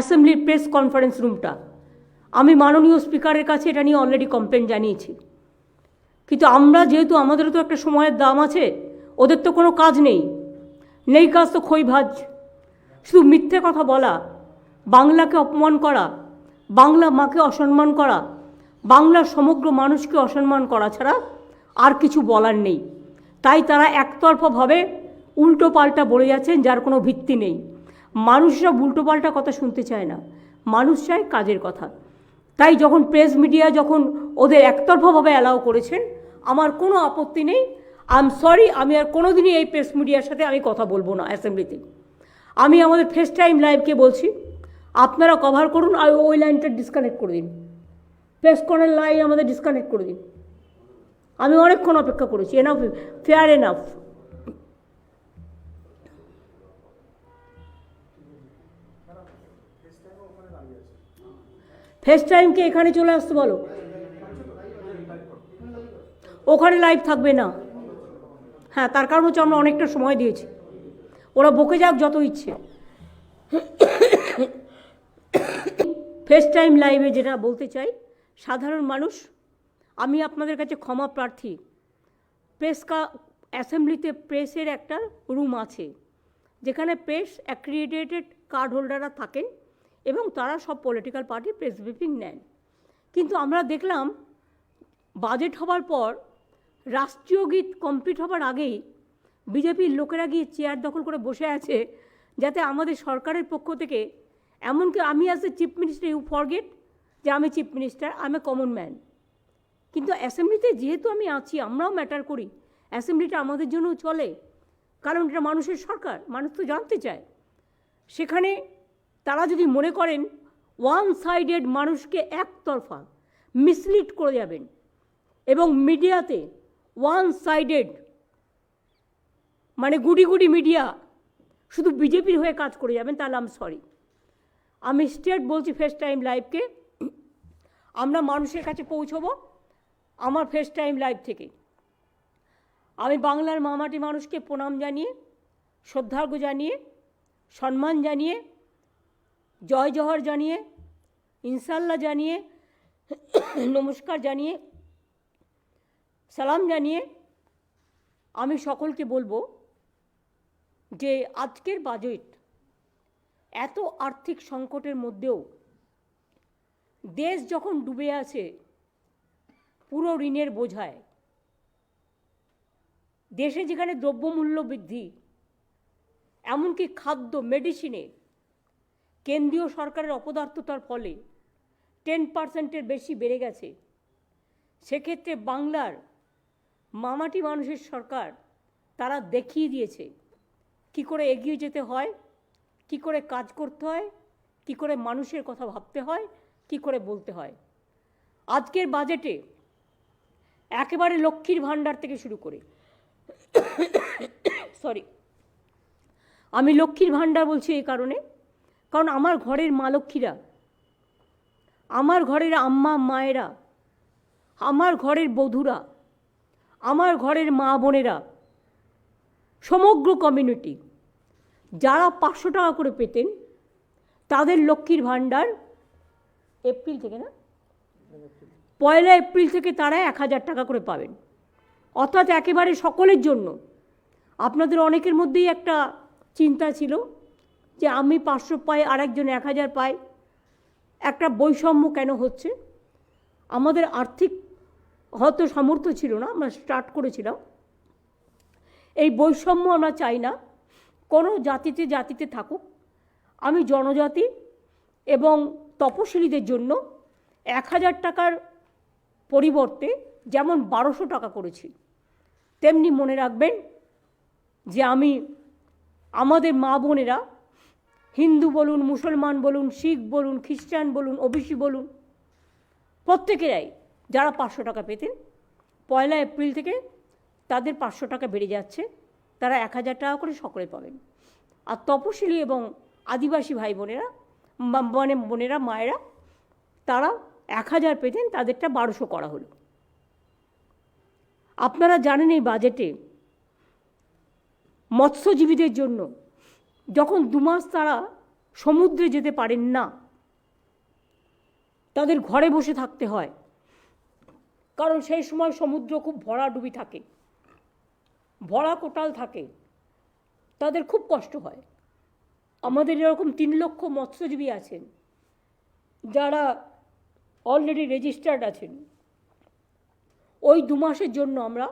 অ্যাসেম্বলির press conference রুমটা। আমি মাননীয় স্পিকারের কাছে এটা নিয়ে অলরেডি কমপ্লেন জানিয়েছি, কিন্তু আমরা যেহেতু আমাদেরও তো একটা সময়ের দাম আছে, ওদের তো কোনো কাজ নেই, কাজ তো খই ভাজ, শুধু মিথ্যে কথা বলা, বাংলাকে অপমান করা, বাংলা মাকে অসম্মান করা, বাংলার সমগ্র মানুষকে অসম্মান করা ছাড়া আর কিছু বলার নেই। তাই তারা একতরফাভাবে উল্টো পাল্টা বলে যাচ্ছেন, যার কোনো ভিত্তি নেই। মানুষরা উল্টো পাল্টা কথা শুনতে চায় না, মানুষ চায় কাজের কথা। তাই যখন প্রেস মিডিয়া যখন ওদের একতরফাভাবে অ্যালাউ করেছেন, আমার কোনো আপত্তি নেই। আই এম সরি, আমি আর কোনো দিনই এই প্রেস মিডিয়ার সাথে আমি কথা বলবো না অ্যাসেম্বলিতে। আমি আমাদের ফেস টাইম লাইভকে বলছি, আপনারা কভার করুন, আর ওই লাইনটা ডিসকানেক্ট করে দিন, প্রেস কর্নার লাইন আমাদের ডিসকানেক্ট করে দিন। আমি অনেকক্ষণ অপেক্ষা করেছি, এনাফ, ফেয়ার এনাফ। ফেস টাইমকে এখানে চলে আসতে বলো, ওখানে লাইভ থাকবে না। হ্যাঁ, তার কারণ হচ্ছে আমরা অনেকটা সময় দিয়েছি, ওরা বকে যাক যত ইচ্ছে। ফেস টাইম লাইভে যেটা বলতে চাই, সাধারণ মানুষ, আমি আপনাদের কাছে ক্ষমা প্রার্থী। অ্যাসেম্বলিতে প্রেসের একটা রুম আছে, যেখানে প্রেস অ্যাক্রিডিটেড কার্ড হোল্ডাররা থাকেন এবং তারা সব পলিটিক্যাল পার্টি প্রেস ব্রিফিং নেন। কিন্তু আমরা দেখলাম বাজেট হবার পর রাষ্ট্রীয় গীত কমপ্লিট হবার আগেই বিজেপির লোকেরা গিয়ে চেয়ার দখল করে বসে আছে, যাতে আমাদের সরকারের পক্ষ থেকে, এমনকি আমি as a chief minister, you forget যে আমি chief minister, I am a common man. কিন্তু অ্যাসেম্বলিতে যেহেতু আমি আছি, আমরাও ম্যাটার করি, অ্যাসেম্বলিটা আমাদের জন্যও চলে, কারণ এটা মানুষের সরকার, মানুষ তো জানতে চায়। সেখানে তারা যদি মনে করেন ওয়ান সাইডেড মানুষকে একতরফা মিসলিড করে যাবেন এবং মিডিয়াতে ওয়ান সাইডেড মানে গুডি গুডি মিডিয়া শুধু বিজেপির হয়ে কাজ করে যাবেন, তাহলে আমি সরি। আমি স্ট্রেট বলছি ফেস টাইম লাইভকে, আমরা মানুষের কাছে পৌঁছবো আমার ফেস টাইম লাইভ থেকে। আমি বাংলার মামাটি মানুষকে প্রণাম জানিয়ে, শ্রদ্ধার্ঘ্য জানিয়ে, সম্মান জানিয়ে, জয় জহর জানিয়ে, ইনশাল্লাহ জানিয়ে, নমস্কার জানিয়ে, সালাম জানিয়ে আমি সকলকে বলবো যে আজকের বাজেট এত আর্থিক সংকটের মধ্যেও, দেশ যখন ডুবে আছে পুরো ঋণের বোঝায়, দেশে যেখানে দ্রব্যমূল্য বৃদ্ধি, এমনকি খাদ্য, মেডিসিনে কেন্দ্রীয় সরকারের অপদার্থতার ফলে 10% বেশি বেড়ে গেছে, সেক্ষেত্রে বাংলার মামাটি মানুষের সরকার তারা দেখিয়ে দিয়েছে কি করে এগিয়ে যেতে হয়, কি করে কাজ করতে হয়, কি করে মানুষের কথা ভাবতে হয়, কি করে বলতে হয়। আজকের বাজেটে একেবারে লক্ষ্মীর ভাণ্ডার থেকে শুরু করে, সরি, আমি লক্ষ্মীর ভাণ্ডার বলছি এই কারণে, কারণ আমার ঘরের মা লক্ষ্মীরা, আমার ঘরের আম্মা মায়েরা, আমার ঘরের বধূরা, আমার ঘরের মা বোনেরা, সমগ্র কমিউনিটি যারা 500 টাকা করে পেতেন, তাদের লক্ষ্মীর ভাণ্ডার এপ্রিল থেকে, না 1 এপ্রিল থেকে তারা 1000 টাকা করে পাবেন। অর্থাৎ একেবারে সকলের জন্য। আপনাদের অনেকের মধ্যেই একটা চিন্তা ছিল যে আমি 500 পাই, আরেকজন 1000 পায়, একটা বৈষম্য কেন হচ্ছে। আমাদের আর্থিক হয়তো সামর্থ্য ছিল না, আমরা স্টার্ট করেছিলাম। এই বৈষম্য আমরা চাই না, কোনো জাতিতে জাতিতে থাকুক। আমি জনজাতি এবং তপশিলীদের জন্য 1000 টাকার পরিবর্তে যেমন 1200 টাকা করেছি, তেমনি মনে রাখবেন যে আমি, আমাদের মা বোনেরা, হিন্দু বলুন, মুসলমান বলুন, শিখ বলুন, খ্রিস্টান বলুন, ওবিসি বলুন, প্রত্যেকেরাই যারা 500 টাকা পেতেন, 1 এপ্রিল থেকে তাদের 500 টাকা বেড়ে যাচ্ছে, তারা 1000 টাকা করে সকলে পাবেন। আর তপশিলি এবং আদিবাসী ভাই বোনেরা, মানে বোনেরা, মায়েরা, তারা 1000 পেতেন, তাদেরটা 1200 করা হলো। আপনারা জানেন এই বাজেটে মৎস্যজীবীদের জন্য যখন 2 মাস তারা সমুদ্রে যেতে পারেন না, তাদের ঘরে বসে থাকতে হয়, কারণ সেই সময় সমুদ্র খুব ভরাডুবি থাকে, ভরা কোটাল থাকে, তাদের খুব কষ্ট হয়। আমাদের এরকম 3 লক্ষ মৎস্যজীবী আছেন যারা অলরেডি রেজিস্টার্ড আছেন। ওই 2 মাসের জন্য আমরা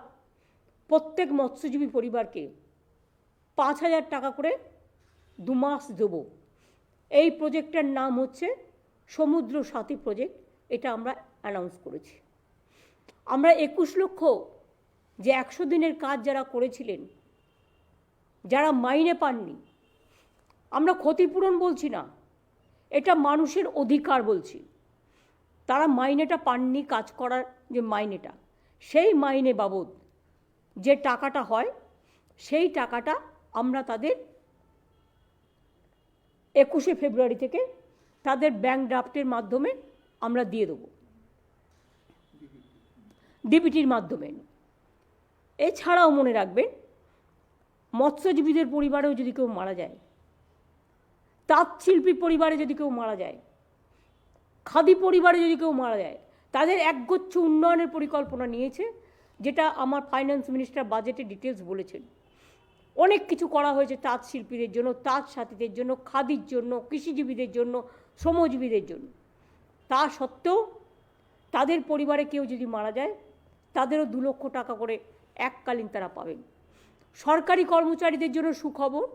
প্রত্যেক মৎস্যজীবী পরিবারকে 5,000 টাকা করে 2 মাস দেব। এই প্রজেক্টের নাম হচ্ছে সমুদ্র সাথী প্রজেক্ট। এটা আমরা অ্যানাউন্স করেছি। আমরা 21 লক্ষ যে 100 দিনের কাজ যারা করেছিলেন, যারা মাইনে পাননি, আমরা ক্ষতিপূরণ বলছি না, এটা মানুষের অধিকার বলছি। তারা মাইনেটা পাননি, কাজ করার যে মাইনেটা, সেই মাইনে বাবদ যে টাকাটা হয়, সেই টাকাটা আমরা তাদের 21শে ফেব্রুয়ারি থেকে তাদের ব্যাংক ড্রাফটের মাধ্যমে আমরা দিয়ে দেবো, ডিবিটির মাধ্যমে। এছাড়াও মনে রাখবেন, মৎস্যজীবীদের পরিবারেও যদি কেউ মারা যায়, তাঁত শিল্পী পরিবারে যদি কেউ মারা যায়, খাদি পরিবারে যদি কেউ মারা যায়, তাদের একগুচ্ছ উন্নয়নের পরিকল্পনা নিয়েছে, যেটা আমার ফাইন্যান্স মিনিস্টার বাজেটে ডিটেলস বলেছেন। অনেক কিছু করা হয়েছে তাঁত শিল্পীদের জন্য, তাঁত সাথীদের জন্য, খাদির জন্য, কৃষিজীবীদের জন্য, শ্রমজীবীদের জন্য। তা সত্ত্বেও তাদের পরিবারে কেউ যদি মারা যায়, তাদেরও 2 লক্ষ টাকা করে এককালীন তারা পাবেন। সরকারি কর্মচারীদের জন্য সুখবর,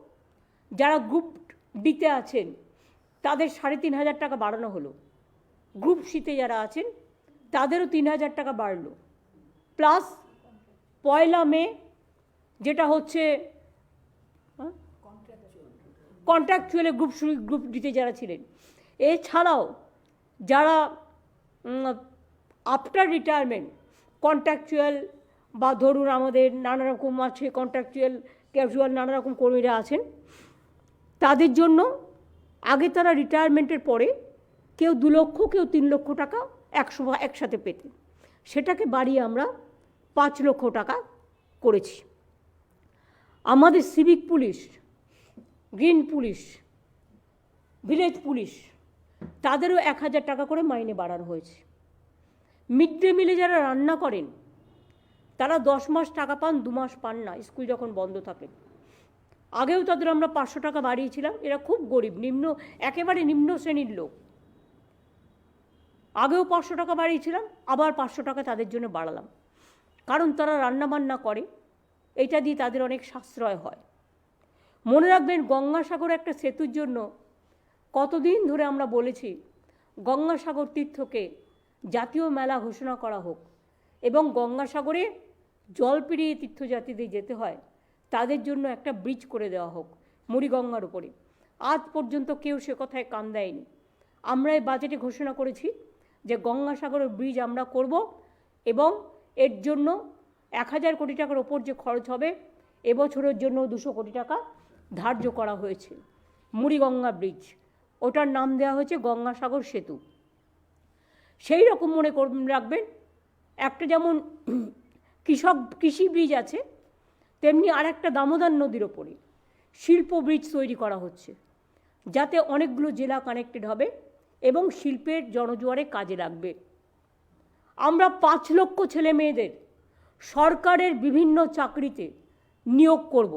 যারা গ্রুপ ডিতে আছেন তাদের 3,500 টাকা বাড়ানো হলো। গ্রুপ সিতে যারা আছেন তাদেরও 3,000 টাকা বাড়লো। প্লাস 1 মে যেটা হচ্ছে কন্ট্রাকচুয়ালে গ্রুপ ডিতে যারা ছিলেন, এছাড়াও যারা আফটার রিটায়ারমেন্ট কন্ট্রাকচুয়াল বা ধরুন আমাদের নানা রকম আছে কন্ট্রাকচুয়াল, ক্যাজুয়াল নানা রকম কর্মীরা আছেন, তাদের জন্য আগে তারা রিটায়ারমেন্টের পরে কেউ 2 লক্ষ, কেউ 3 লক্ষ টাকা একসাথে পেতেন। সেটাকে বাড়িয়ে আমরা 5 লক্ষ টাকা করেছি। আমাদের civic police, green police, village police, তাদেরও 1,000 টাকা করে মাইনে বাড়ানো হয়েছে। মিড ডে মিলে যারা রান্না করেন তারা 10 মাস টাকা পান, 2 মাস পান না, স্কুল যখন বন্ধ থাকে। আগেও তাদের আমরা 500 টাকা বাড়িয়েছিলাম। এরা খুব গরিব, একেবারে নিম্ন শ্রেণীর লোক। আগেও 500 টাকা বাড়িয়েছিলাম, আবার 500 টাকা তাদের জন্য বাড়ালাম, কারণ তারা রান্নাবান্না করে, এটা দিয়ে তাদের অনেক সাশ্রয় হয়। মনে রাখবেন, গঙ্গাসাগর একটা সেতুর জন্য কতদিন ধরে আমরা বলেছি গঙ্গাসাগর তীর্থকে জাতীয় মেলা ঘোষণা করা হোক, এবং গঙ্গাসাগরে জল পেরিয়ে তীর্থযাত্রীদের যেতে হয়, তাদের জন্য একটা ব্রিজ করে দেওয়া হোক মুড়িগঙ্গার উপরে। আজ পর্যন্ত কেউ সে কথায় কান দেয়নি। আমরা এই বাজেটে ঘোষণা করেছি যে গঙ্গাসাগরের ব্রিজ আমরা করব, এবং এর জন্য 1,000 কোটি টাকার ওপর যে খরচ হবে, এবছরের জন্য 200 কোটি টাকা ধার্য করা হয়েছে। মুড়িগঙ্গা ব্রিজ, ওটার নাম দেওয়া হয়েছে গঙ্গাসাগর সেতু। সেই রকম মনে রাখবেন, একটা যেমন কৃষি ব্রিজ আছে, তেমনি আর একটা দামোদর নদীর ওপরে শিল্প ব্রিজ তৈরি করা হচ্ছে, যাতে অনেকগুলো জেলা কানেক্টেড হবে এবং শিল্পের জনজোয়ারে কাজে লাগবে। আমরা 5 লক্ষ ছেলে মেয়েদের সরকারের বিভিন্ন চাকরিতে নিয়োগ করব।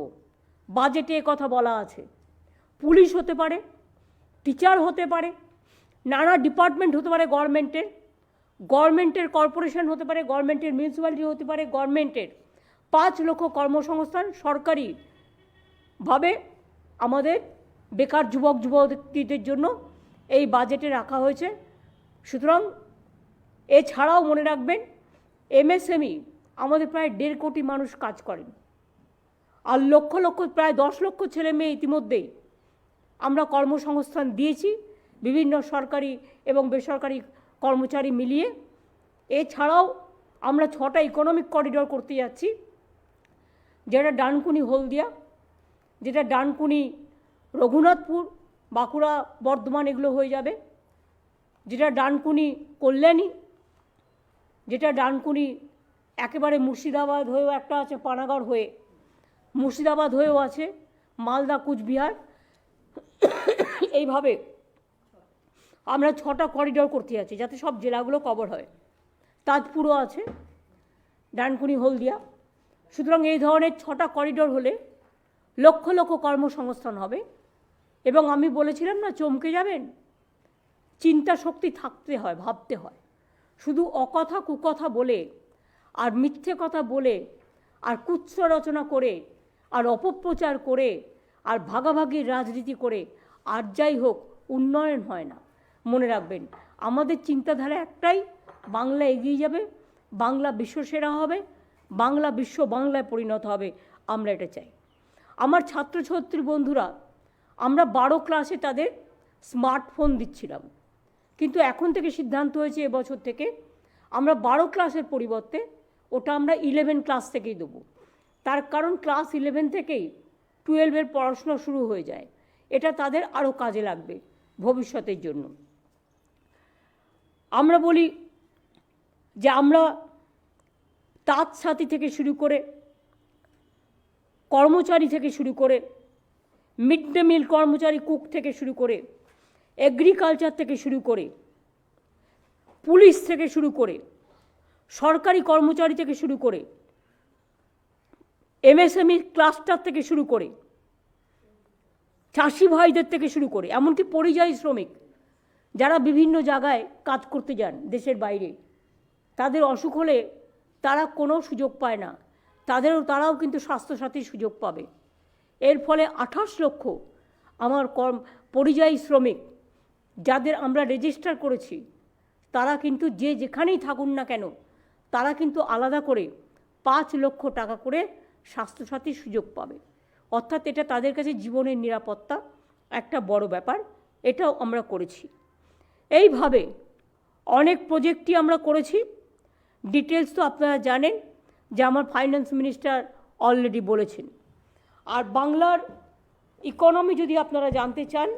বাজেটে কথা বলা আছে। পুলিশ হতে পারে, টিচার হতে পারে, নানা ডিপার্টমেন্ট হতে পারে, গভর্নমেন্টের কর্পোরেশন হতে পারে, গভর্নমেন্টের মিউনিসিপ্যালিটি হতে পারে, গভর্নমেন্টের 5 লক্ষ কর্মসংস্থান সরকারিভাবে আমাদের বেকার যুবক যুবতীদের জন্য এই বাজেটে রাখা হয়েছে। সুতরাং এছাড়াও মনে রাখবেন, এমএসএমই আমাদের প্রায় 1.5 কোটি মানুষ কাজ করেন, আর লক্ষ লক্ষ প্রায় 10 লক্ষ ছেলে মেয়ে ইতিমধ্যেই আমরা কর্মসংস্থান দিয়েছি, বিভিন্ন সরকারি এবং বেসরকারি কর্মচারী মিলিয়ে। এছাড়াও আমরা 6টা ইকোনমিক করিডোর করতে যাচ্ছি, যেটা ডানকুনি হলদিয়া, যেটা ডানকুনি রঘুনাথপুর, বাঁকুড়া, বর্ধমান এগুলো হয়ে যাবে, যেটা ডানকুনি কল্যাণী, যেটা ডানকুনি একেবারে মুর্শিদাবাদ হয়েও একটা আছে, পানাগড় হয়ে মুর্শিদাবাদ হয়েও আছে, মালদা কুচবিহার, এইভাবে আমরা 6টা করিডোর করতে যাচ্ছি যাতে সব জেলাগুলো কভার হয়। তাজপুরও আছে, ডানকুনি, হলদিয়া। সুতরাং এই ধরনের 6টা করিডোর হলে লক্ষ লক্ষ কর্মসংস্থান হবে। এবং আমি বলেছিলাম না, চমকে যাবেন, চিন্তা শক্তি থাকতে হয়, ভাবতে হয়। শুধু অকথা কুকথা বলে আর মিথ্যে কথা বলে আর কুৎস রচনা করে আর অপপ্রচার করে আর ভাগাভাগির রাজনীতি করে আর যাই হোক উন্নয়ন হয় না। মনে রাখবেন, আমাদের চিন্তাধারা একটাই, বাংলা এগিয়ে যাবে, বাংলা বিশ্বসেরা হবে, বাংলা বিশ্ব বাংলায় পরিণত হবে। আমরা এটা চাই। আমার ছাত্রছাত্রী বন্ধুরা, আমরা 12 ক্লাসে তাদের স্মার্টফোন দিচ্ছিলাম, কিন্তু এখন থেকে সিদ্ধান্ত হয়েছে এবছর থেকে আমরা 12 ক্লাসের পরিবর্তে ওটা আমরা 11 ক্লাস থেকেই দেবো। তার কারণ ক্লাস 11 থেকেই 12-এর পড়াশোনা শুরু হয়ে যায়। এটা তাদের আরও কাজে লাগবে ভবিষ্যতের জন্য। আমরা বলি যে আমরা তাঁত সাথী থেকে শুরু করে, কর্মচারী থেকে শুরু করে, মিড ডে মিল কর্মচারী, কুক থেকে শুরু করে, এগ্রিকালচার থেকে শুরু করে, পুলিশ থেকে শুরু করে, সরকারি কর্মচারী থেকে শুরু করে, এমএসএমই ক্লাস্টার থেকে শুরু করে, চাষি ভাইদের থেকে শুরু করে, এমনকি পরিযায়ী শ্রমিক যারা বিভিন্ন জায়গায় কাজ করতে যান দেশের বাইরে, তাদের অসুখ হলে তারা কোনো সুযোগ পায় না, তারাও কিন্তু স্বাস্থ্যসাথীর সুযোগ পাবে। এর ফলে 28 লক্ষ আমার পরিযায়ী শ্রমিক যাদের আমরা রেজিস্টার করেছি, তারা কিন্তু যে যেখানেই থাকুন না কেন, তারা কিন্তু আলাদা করে 5 লক্ষ টাকা করে স্বাস্থ্যসাথীর সুযোগ পাবে। অর্থাৎ এটা তাদের কাছে জীবনের নিরাপত্তা একটা বড় ব্যাপার। এটাও আমরা করেছি। এইভাবে অনেক প্রজেক্টই আমরা করেছি। ডিটেলস তো আপনারা জানেন যে আমার ফাইন্যান্স মিনিস্টার অলরেডি বলেছেন। আর বাংলার ইকোনমি যদি আপনারা জানতে চান,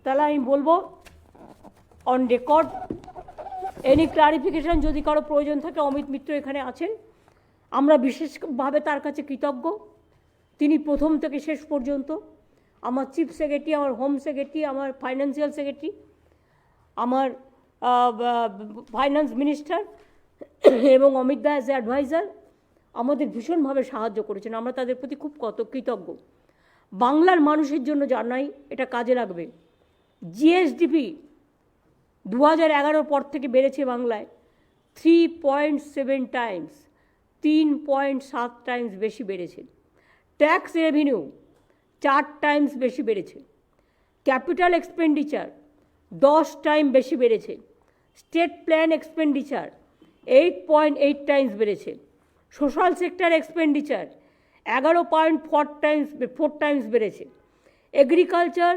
তাহলে আমি বলবো অন রেকর্ড, এনি ক্লারিফিকেশন যদি কারো প্রয়োজন থাকে, অমিত মিত্র এখানে আছেন, আমরা বিশেষভাবে তার কাছে কৃতজ্ঞ। তিনি প্রথম থেকে শেষ পর্যন্ত, আমার চিফ সেক্রেটারি, আমার হোম সেক্রেটারি, আমার ফাইন্যান্সিয়াল সেক্রেটারি, আমার ফাইন্যান্স মিনিস্টার এবং অমিত দা অ্যাজ এ অ্যাডভাইজার আমাদের ভীষণভাবে সাহায্য করেছেন। আমরা তাদের প্রতি খুব কৃতজ্ঞ। বাংলার মানুষের জন্য জানাই, এটা কাজে লাগবে। জিএসডিপি 2011 পর থেকে বেড়েছে বাংলায় 3.7 টাইমস, 3.7 টাইমস বেশি বেড়েছে। ট্যাক্স রেভিনিউ 4 টাইমস বেশি বেড়েছে। ক্যাপিটাল এক্সপেন্ডিচার 10 টাইম বেশি বেড়েছে। স্টেট প্ল্যান এক্সপেন্ডিচার 8.8 টাইমস বেড়েছে। সোশ্যাল সেক্টর এক্সপেন্ডিচার 11.4 টাইমস বেড়েছে। এগ্রিকালচার,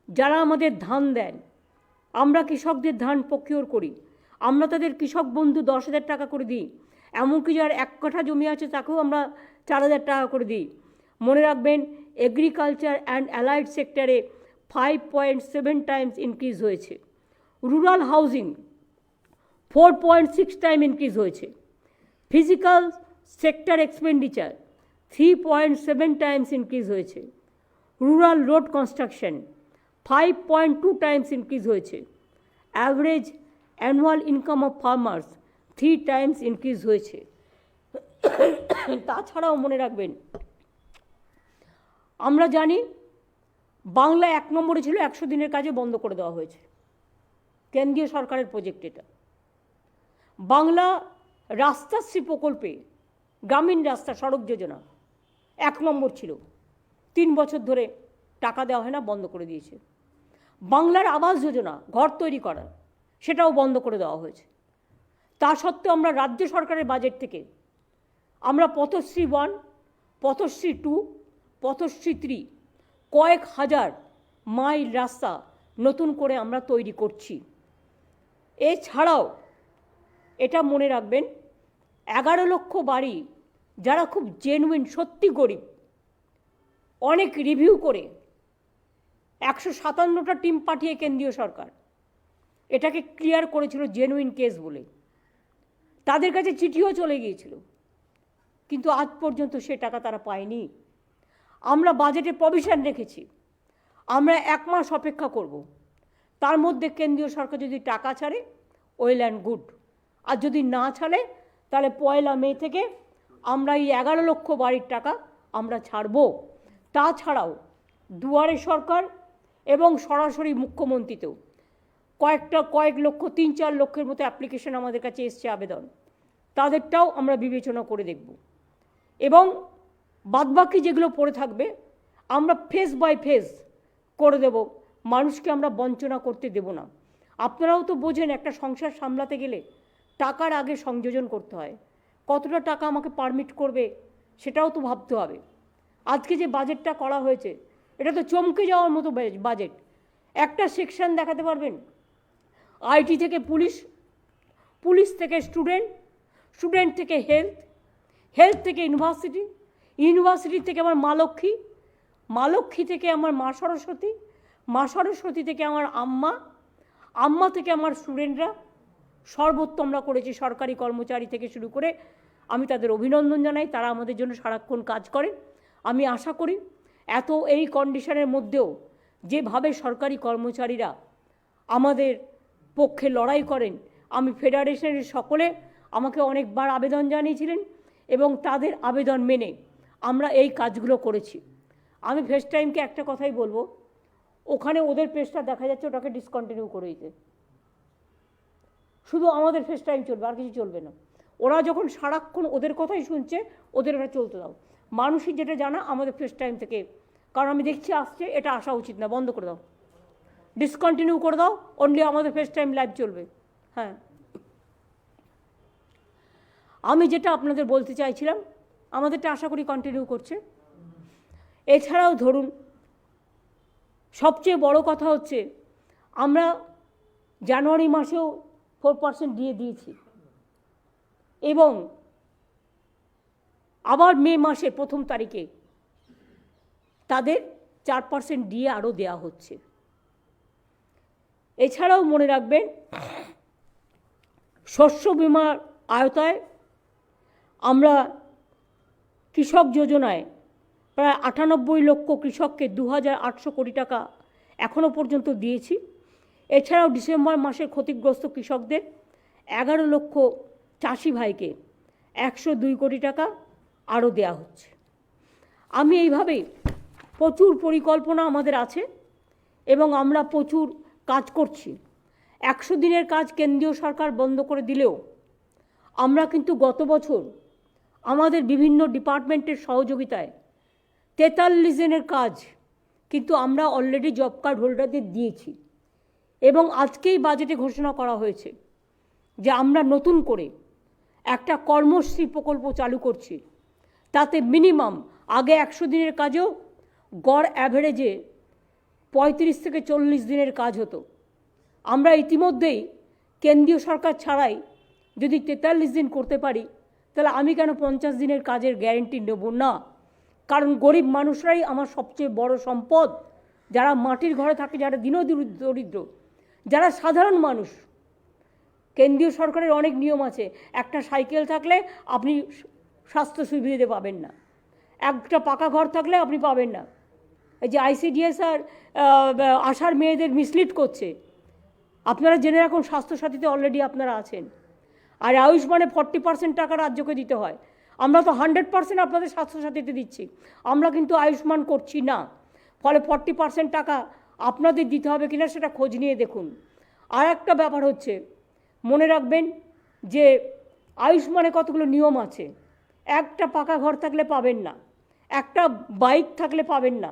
যারা আমাদের ধান দেন, আমরা কৃষকদের ধান প্রকিওর করি, আমরা তাদের কৃষক বন্ধু 10,000 টাকা করে দিই। এমনকি যার 1 কাঠা জমি আছে তাকেও আমরা 4,000 টাকা করে দিই। মনে রাখবেন, এগ্রিকালচার অ্যান্ড অ্যালাইড সেক্টরে 5.7 টাইমস ইনক্রিজ হয়েছে। রুরাল হাউজিং 4.6 টাইম ইনক্রিজ হয়েছে। Physical sector expenditure 3.7 times increase হয়েছে। Rural road construction 5.2 times increase হয়েছে। Average annual income of farmers 3 times increase হয়েছে। তাছাড়াও মনে রাখবেন, আমরা জানি বাংলা 1 নম্বরে ছিল, 100 দিনের কাজে বন্ধ করে দেওয়া হয়েছে। কেন্দ্রীয় সরকারের প্রজেক্ট এটা। বাংলা রাস্তাশ্রী প্রকল্পে, গ্রামীণ রাস্তা সড়ক যোজনা 1 নম্বর ছিল, 3 বছর ধরে টাকা দেওয়া হয় না, বন্ধ করে দিয়েছে। বাংলার আবাস যোজনা, ঘর তৈরি করা, সেটাও বন্ধ করে দেওয়া হয়েছে। তা সত্ত্বেও আমরা রাজ্য সরকারের বাজেট থেকে আমরা পথশ্রী 1, পথশ্রী 2, পথশ্রী 3 কয়েক হাজার মাইল রাস্তা নতুন করে আমরা তৈরি করছি। এছাড়াও এটা মনে রাখবেন, 11 লক্ষ বাড়ি যারা খুব জেনুইন, সত্যি গরিব, অনেক রিভিউ করে 157টা টিম পাঠিয়ে কেন্দ্রীয় সরকার এটাকে ক্লিয়ার করেছিল জেনুইন কেস বলে। তাদের কাছে চিঠিও চলে গিয়েছিল, কিন্তু আজ পর্যন্ত সে টাকা তারা পায়নি। আমরা বাজেটে প্রভিশন রেখেছি, আমরা 1 মাস অপেক্ষা করব, তার মধ্যে কেন্দ্রীয় সরকার যদি টাকা ছাড়ে ওয়েল অ্যান্ড গুড, আর যদি না ছাড়ে তাহলে 1 মে থেকে আমরা এই 11 লক্ষ বাড়ির টাকা আমরা ছাড়ব। তাছাড়াও দুয়ারে সরকার এবং সরাসরি মুখ্যমন্ত্রীতেও কয়েক লক্ষ 3-4 লক্ষের মতো অ্যাপ্লিকেশন আমাদের কাছে এসছে, আবেদন, তাদেরটাও আমরা বিবেচনা করে দেখব। এবং বাদবাকি যেগুলো পড়ে থাকবে আমরা ফেজ বাই ফেজ করে দেব, মানুষকে আমরা বঞ্চনা করতে দেব না। আপনারাও তো বোঝেন একটা সংসার সামলাতে গেলে টাকার আগে সংযোজন করতে হয়, কতটা টাকা আমাকে পারমিট করবে সেটাও তো ভাবতে হবে। আজকে যে বাজেটটা করা হয়েছে এটা তো চমকে যাওয়ার মতো বাজেট। একটা সেকশন দেখাতে পারবেন আইটি থেকে পুলিশ, পুলিশ থেকে স্টুডেন্ট, স্টুডেন্ট থেকে হেলথ, হেলথ থেকে ইউনিভার্সিটি, ইউনিভার্সিটি থেকে আমার মা লক্ষ্মী, মা লক্ষ্মী থেকে আমার মা সরস্বতী, মা সরস্বতী থেকে আমার আম্মা, আম্মা থেকে আমার স্টুডেন্টরা, সর্বত্র আমরা করেছি। সরকারি কর্মচারী থেকে শুরু করে আমি তাদের অভিনন্দন জানাই, তারা আমাদের জন্য সারাক্ষণ কাজ করে। আমি আশা করি এত এই কন্ডিশনের মধ্যেও যেভাবে সরকারি কর্মচারীরা আমাদের পক্ষে লড়াই করেন, আমি ফেডারেশনের সকলে আমাকে অনেকবার আবেদন জানিয়েছিলেন এবং তাদের আবেদন মেনে আমরা এই কাজগুলো করেছি। আমি ফেস টাইমকে একটা কথাই বলবো, ওখানে ওদের পেজটা দেখা যাচ্ছে, ওটাকে ডিসকন্টিনিউ করে দিতে, শুধু আমাদের ফেস টাইম চলবে, আর কিছু চলবে না। ওরা যখন সারাক্ষণ ওদের কথাই শুনছে, ওদের এটা চলতে দাও। মানুষই যেটা জানা আমাদের ফেস টাইম থেকে, কারণ আমি দেখছি আসছে, এটা আসা উচিত না, বন্ধ করে দাও, ডিসকন্টিনিউ করে দাও, অনলি আমাদের ফেস টাইম লাইভ চলবে। হ্যাঁ, আমি যেটা আপনাদের বলতে চাইছিলাম, আমাদেরটা আশা করি কন্টিনিউ করছে। এছাড়াও ধরুন সবচেয়ে বড় কথা হচ্ছে আমরা জানুয়ারি মাসেও 4% দিয়ে দিয়েছি এবং আবার মে মাসের 1 তারিখে তাদের 4% দিয়ে আরও দেওয়া হচ্ছে। এছাড়াও মনে রাখবেন শস্য বিমার আওতায় আমরা কৃষক যোজনায় প্রায় 98 লক্ষ কৃষককে 2800 কোটি টাকা এখনও পর্যন্ত দিয়েছি। এছাড়াও ডিসেম্বর মাসের ক্ষতিগ্রস্ত কৃষকদের 11 লক্ষ চাষি ভাইকে 102 কোটি টাকা আরও দেওয়া হচ্ছে। আমি এইভাবেই প্রচুর পরিকল্পনা আমাদের আছে এবং আমরা প্রচুর কাজ করছি। 100 দিনের কাজ কেন্দ্রীয় সরকার বন্ধ করে দিলেও আমরা কিন্তু গত বছর আমাদের বিভিন্ন ডিপার্টমেন্টের সহযোগিতায় 43 দিনের কাজ কিন্তু আমরা অলরেডি জব কার্ড হোল্ডারদের দিয়েছি এবং আজকেই বাজেটে ঘোষণা করা হয়েছে যে আমরা নতুন করে একটা কর্মশ্রী প্রকল্প চালু করছি। তাতে মিনিমাম আগে 100 দিনের কাজেও গড় অ্যাভারেজে 35 থেকে 40 দিনের কাজ হতো। আমরা ইতিমধ্যেই কেন্দ্রীয় সরকার ছাড়াই যদি 43 দিন করতে পারি, তাহলে আমি কেন 50 দিনের কাজের গ্যারেন্টি নেব না? কারণ গরিব মানুষরাই আমার সবচেয়ে বড় সম্পদ, যারা মাটির ঘরে থাকে, যারা দরিদ্র, যারা সাধারণ মানুষ। কেন্দ্রীয় সরকারের অনেক নিয়ম আছে, একটা সাইকেল থাকলে আপনি স্বাস্থ্য সুবিধে পাবেন না, একটা পাকা ঘর থাকলে আপনি পাবেন না। এই যে ICDS আর আশার মেয়েদের মিসলিড করছে, আপনারা জেনে রাখুন স্বাস্থ্যসাথীতে অলরেডি আপনারা আছেন। আর আয়ুষ্মানে 40% টাকা রাজ্যকে দিতে হয়, আমরা তো 100% আপনাদের স্বাস্থ্যসাথীতে দিচ্ছি, আমরা কিন্তু আয়ুষ্মান করছি না। ফলে 40% টাকা আপনাদের দিতে হবে কিনা সেটা খোঁজ নিয়ে দেখুন। আর একটা ব্যাপার হচ্ছে, মনে রাখবেন যে আয়ুষ্মানে কতগুলো নিয়ম আছে। একটা পাকা ঘর থাকলে পাবেন না, একটা বাইক থাকলে পাবেন না,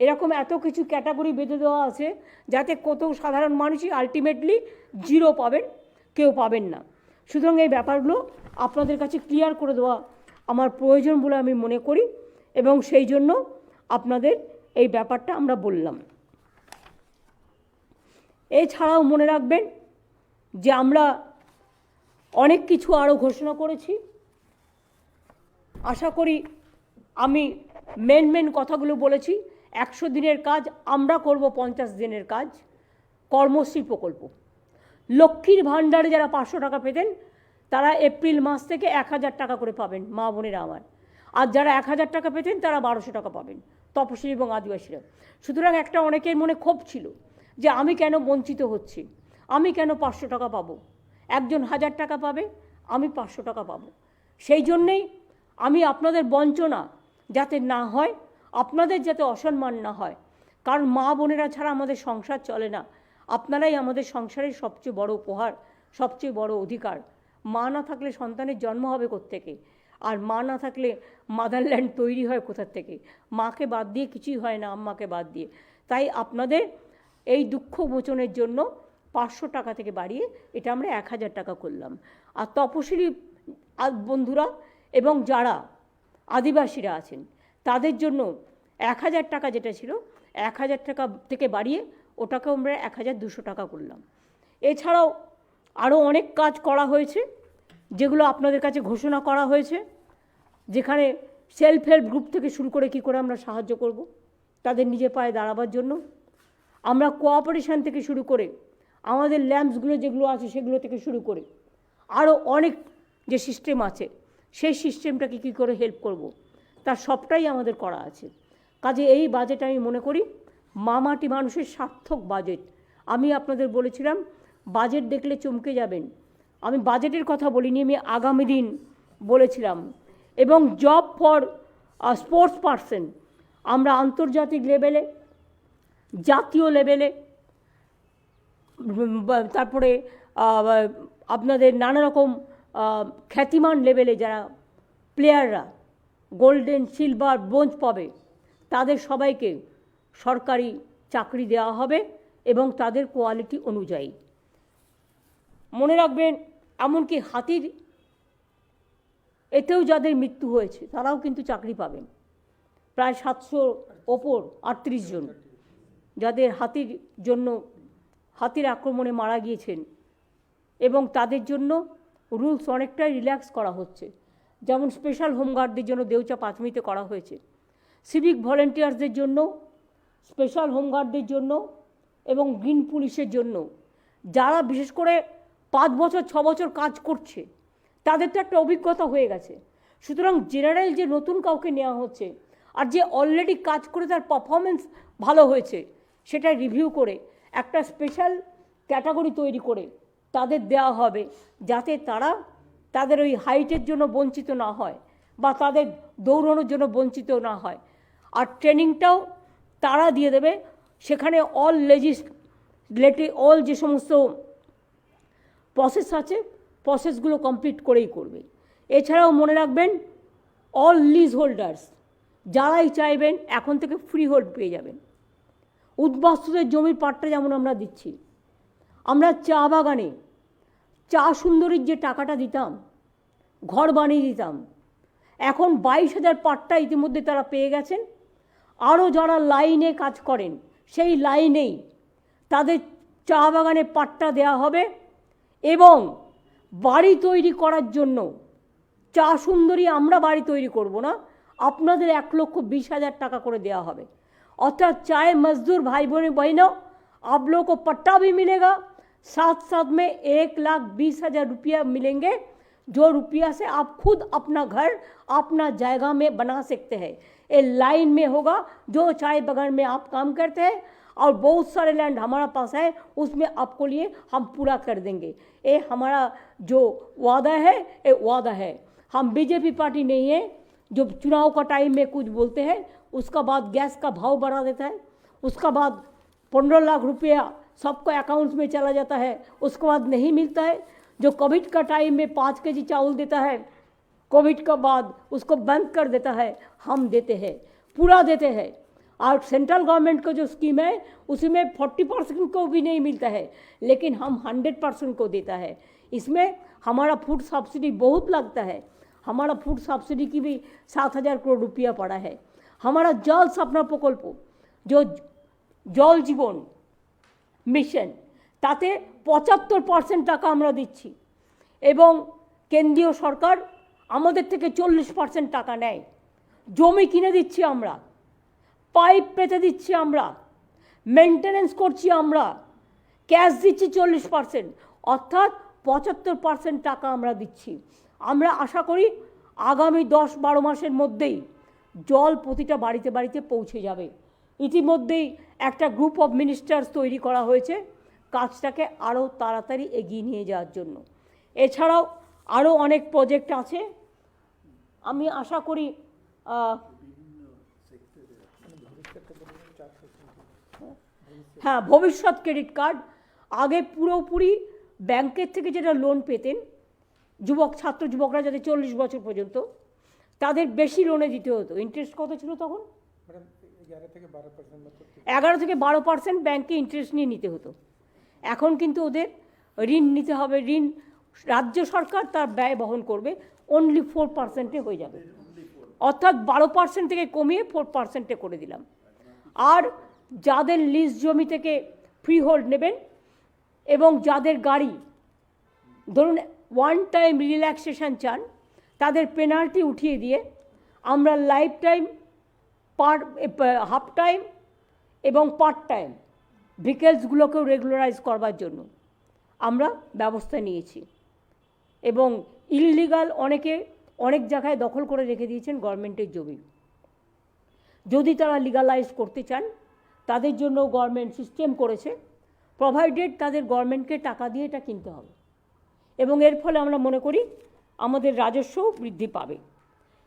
এরকম এত কিছু ক্যাটাগরি বেঁধে দেওয়া আছে যাতে কত সাধারণ মানুষই আলটিমেটলি 0 পাবেন, কেউ পাবেন না। সুতরাং এই ব্যাপারগুলো আপনাদের কাছে ক্লিয়ার করে দেওয়া আমার প্রয়োজন বলে আমি মনে করি এবং সেই জন্য আপনাদের এই ব্যাপারটা আমরা বললাম। এছাড়াও মনে রাখবেন যে আমরা অনেক কিছু আরও ঘোষণা করেছি। আশা করি আমি মেন কথাগুলো বলেছি। 100 দিনের কাজ আমরা করব, 50 দিনের কাজ, কর্মশ্রী প্রকল্প। লক্ষ্মীর ভাণ্ডারে যারা 500 টাকা পেতেন তারা এপ্রিল মাস থেকে 1000 টাকা করে পাবেন মা বোনেরা আমার, আর যারা 1000 টাকা পেতেন তারা 1200 টাকা পাবেন তপশিলি এবং আদিবাসীরা। সুতরাং একটা অনেকের মনে ক্ষোভ ছিল যে আমি কেন বঞ্চিত হচ্ছি, আমি কেন 500 টাকা পাবো, একজন 1000 টাকা পাবে, আমি 500 টাকা পাবো। সেই জন্যেই আমি আপনাদের বঞ্চনা যাতে না হয়, আপনাদের যাতে অসম্মান না হয়, কারণ মা বোনেরা ছাড়া আমাদের সংসার চলে না। আপনারাই আমাদের সংসারের সবচেয়ে বড় উপহার, সবচেয়ে বড় অধিকার। মা না থাকলে সন্তানের জন্ম হবে কোত্থেকে, আর মা না থাকলে মাদারল্যান্ড তৈরি হয় কোথার থেকে। মাকে বাদ দিয়ে কিছুই হয় না, আম্মাকে বাদ দিয়ে। তাই আপনাদের এই দুঃখ মোচনের জন্য 500 টাকা থেকে বাড়িয়ে এটা আমরা 1000 টাকা করলাম। আর তপশিলি বন্ধুরা এবং যারা আদিবাসীরা আছেন তাদের জন্য 1000 টাকা যেটা ছিল 1000 টাকা থেকে বাড়িয়ে ওটাকে আমরা 1200 টাকা করলাম। এছাড়াও আরও অনেক কাজ করা হয়েছে যেগুলো আপনাদের কাছে ঘোষণা করা হয়েছে, যেখানে সেলফ হেল্প গ্রুপ থেকে শুরু করে কী করে আমরা সাহায্য করব তাদের নিজের পায়ে দাঁড়াবার জন্য। আমরা কোঅপারেশন থেকে শুরু করে আমাদের ল্যাম্পসগুলো যেগুলো আছে সেগুলো থেকে শুরু করে আরও অনেক যে সিস্টেম আছে সেই সিস্টেমটাকে কী করে হেল্প করব তার সবটাই আমাদের করা আছে। কাজে এই বাজেট আমি মনে করি মামাটি মানুষের সার্থক বাজেট। আমি আপনাদের বলেছিলাম বাজেট দেখলে চমকে যাবেন, আমি বাজেটের কথা বলিনি, আমি আগামী দিন বলেছিলাম। এবং জব ফর স্পোর্টস পারসন আমরা আন্তর্জাতিক লেভেলে, জাতীয় লেভেলে, তারপরে আপনাদের নানা রকম খ্যাতিমান লেভেলে যারা প্লেয়াররা গোল্ডেন, সিলভার, ব্রোঞ্জ পাবে তাদের সবাইকে সরকারি চাকরি দেওয়া হবে এবং তাদের কোয়ালিটি অনুযায়ী। মনে রাখবেন এমনকি হাতির এতেও যাদের মৃত্যু হয়েছে তারাও কিন্তু চাকরি পাবেন, প্রায় 700 ওপর 38 জন যাদের হাতির আক্রমণে মারা গিয়েছেন, এবং তাদের জন্য রুলস অনেকটাই রিল্যাক্স করা হচ্ছে। যেমন স্পেশাল হোমগার্ডদের জন্য দেউচা পাঁচমিতে করা হয়েছে, সিভিক ভলেন্টিয়ার্সদের জন্য, স্পেশাল হোমগার্ডদের জন্য এবং গ্রিন পুলিশের জন্য, যারা বিশেষ করে 5 বছর 6 বছর কাজ করছে তাদের তো একটা অভিজ্ঞতা হয়ে গেছে। সুতরাং জেনারেল যে নতুন কাউকে নেওয়া হচ্ছে আর যে অলরেডি কাজ করে তার পারফরমেন্স ভালো হয়েছে সেটা রিভিউ করে একটা স্পেশাল ক্যাটাগরি তৈরি করে তাদের দেওয়া হবে, যাতে তারা তাদের ওই হাইটের জন্য বঞ্চিত না হয় বা তাদের দৌড়ানোর জন্য বঞ্চিত না হয়। আর ট্রেনিংটাও তারা দিয়ে দেবে, সেখানে অল যে সমস্ত প্রসেস আছে প্রসেসগুলো কমপ্লিট করেই করবে। এছাড়াও মনে রাখবেন অল লিজ হোল্ডার্স যারাই চাইবেন এখন থেকে ফ্রি হোল্ড পেয়ে যাবেন। উদ্বাস্তুদের জমির পাট্টা যেমন আমরা দিচ্ছি, আমরা চা বাগানে চা সুন্দরীর যে টাকাটা দিতাম, ঘর বানিয়ে দিতাম, এখন 22,000 পাট্টা ইতিমধ্যে তারা পেয়ে গেছেন। আরও যারা লাইনে কাজ করেন সেই লাইনেই তাদের চা বাগানে পাট্টা দেওয়া হবে, এবং বাড়ি তৈরি করার জন্য চা সুন্দরী আমরা বাড়ি তৈরি করব না, আপনাদের 1,20,000 টাকা করে দেওয়া হবে। अर्थात चाहे मजदूर भाई बहनों आप लोगों को पट्टा भी मिलेगा, साथ साथ में 1,20,000 रुपया मिलेंगे, जो रुपया से आप खुद अपना घर अपना जगह में बना सकते हैं। ये लाइन में होगा, जो चाय बगान में आप काम करते हैं और बहुत सारे लैंड हमारा पास है, उसमें आपको लिए हम पूरा कर देंगे। ये हमारा जो वादा है ये वादा है। हम बीजेपी पार्टी नहीं है जो चुनाव का टाइम में कुछ बोलते हैं, उसका बाद गैस का भाव बढ़ा देता है, उसका बाद 15 लाख रुपया सबको अकाउंट्स में चला जाता है, उसके बाद नहीं मिलता है। जो कोविड का टाइम में 5 केजी चावल देता है, कोविड का बाद उसको बंद कर देता है, हम देते हैं, पूरा देते हैं। और सेंट्रल गवर्नमेंट का जो स्कीम है उसमें 40% को भी नहीं मिलता है, लेकिन हम 100% को देता है। इसमें हमारा फूड सब्सिडी बहुत लगता है, हमारा फूड सब्सिडी की भी 7,000 करोड़ रुपया पड़ा है। हमारा जल सपना प्रकल्प जो जल जीवन मिशन ताते 75% টাকা আমরা দিচ্ছি, এবং কেন্দ্রীয় সরকার আমাদের থেকে 40% টাকা নেয়। জমি কিনে দিচ্ছি আমরা, পাইপ পেতে দিচ্ছি আমরা, মেনটেনেন্স করছি আমরা, ক্যাশ দিচ্ছি 40%, অর্থাৎ 75% টাকা আমরা দিচ্ছি। আমরা আশা করি আগামী 10-12 মাসের মধ্যেই জল প্রতিটা বাড়িতে বাড়িতে পৌঁছে যাবে। ইতিমধ্যেই একটা গ্রুপ অফ মিনিস্টার্স তৈরি করা হয়েছে কাজটাকে আরও তাড়াতাড়ি এগিয়ে নিয়ে যাওয়ার জন্য। এছাড়াও আরও অনেক প্রজেক্ট আছে। আমি আশা করি হ্যাঁ, ভবিষ্যৎ ক্রেডিট কার্ড আগে পুরোপুরি ব্যাংকের থেকে যেটা লোন পেতেন ছাত্র যুবকরা যাদের 40 বছর পর্যন্ত, তাদের বেশি লোনে দিতে হতো। ইন্টারেস্ট কত ছিল তখন? 11 থেকে 12% ব্যাংকে ইন্টারেস্ট নিয়ে নিতে হতো। এখন কিন্তু ওদের ঋণ নিতে হবে, ঋণ রাজ্য সরকার তার ব্যয় বহন করবে, অনলি 4%-এ হয়ে যাবে। অর্থাৎ 12% থেকে কমিয়ে 4%-এ করে দিলাম। আর যাদের লিজ জমি থেকে ফ্রি হোল্ড নেবেন এবং যাদের গাড়ি ধরুন ওয়ান টাইম রিল্যাক্সেশন চান, তাদের পেনাল্টি উঠিয়ে দিয়ে আমরা লাইফ টাইম, হাফ টাইম এবং পার্ট টাইম ভেহিকেলসগুলোকেও রেগুলারাইজ করবার জন্য আমরা ব্যবস্থা নিয়েছি। এবং ইললিগাল অনেক জায়গায় দখল করে রেখে দিয়েছেন গভর্নমেন্টের জমি। যদি তারা লিগালাইজ করতে চান তাদের জন্য গভর্নমেন্ট সিস্টেম করেছে, প্রোভাইডেড তাদের গভর্নমেন্টকে টাকা দিয়ে এটা কিনতে হবে। এবং এর ফলে আমরা মনে করি আমাদের রাজস্বও বৃদ্ধি পাবে।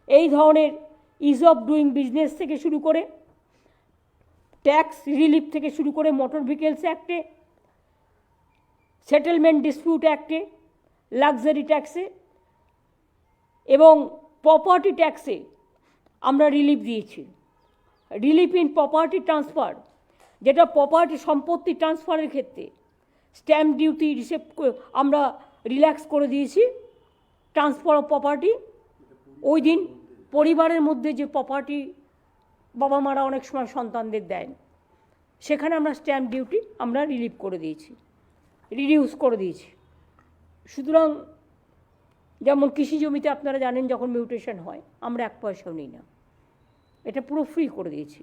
এই ধরনের ইজ অফ ডুইং বিজনেস থেকে শুরু করে, ট্যাক্স রিলিফ থেকে শুরু করে, মোটর ভেহিকেলস অ্যাক্টে, সেটেলমেন্ট ডিসপিউট অ্যাক্টে, লাক্সারি ট্যাক্সে এবং প্রপার্টি ট্যাক্সে আমরা রিলিফ দিয়েছি। রিলিফ ইন প্রপার্টি ট্রান্সফার, যেটা প্রপার্টি সম্পত্তি ট্রান্সফারের ক্ষেত্রে স্ট্যাম্প ডিউটি আমরা রিল্যাক্স করে দিয়েছি। ট্রান্সফার অফ প্রপার্টি, ওই দিন পরিবারের মধ্যে যে প্রপার্টি বাবা মারা অনেক সময় সন্তানদের দেন, সেখানে আমরা স্ট্যাম্প ডিউটি আমরা রিলিফ করে দিয়েছি, রিডিউস করে দিয়েছি। সুতরাং যেমন কৃষি জমিতে আপনারা জানেন যখন মিউটেশন হয় আমরা 1 পয়সাও নিই না, এটা পুরো ফ্রি করে দিয়েছি।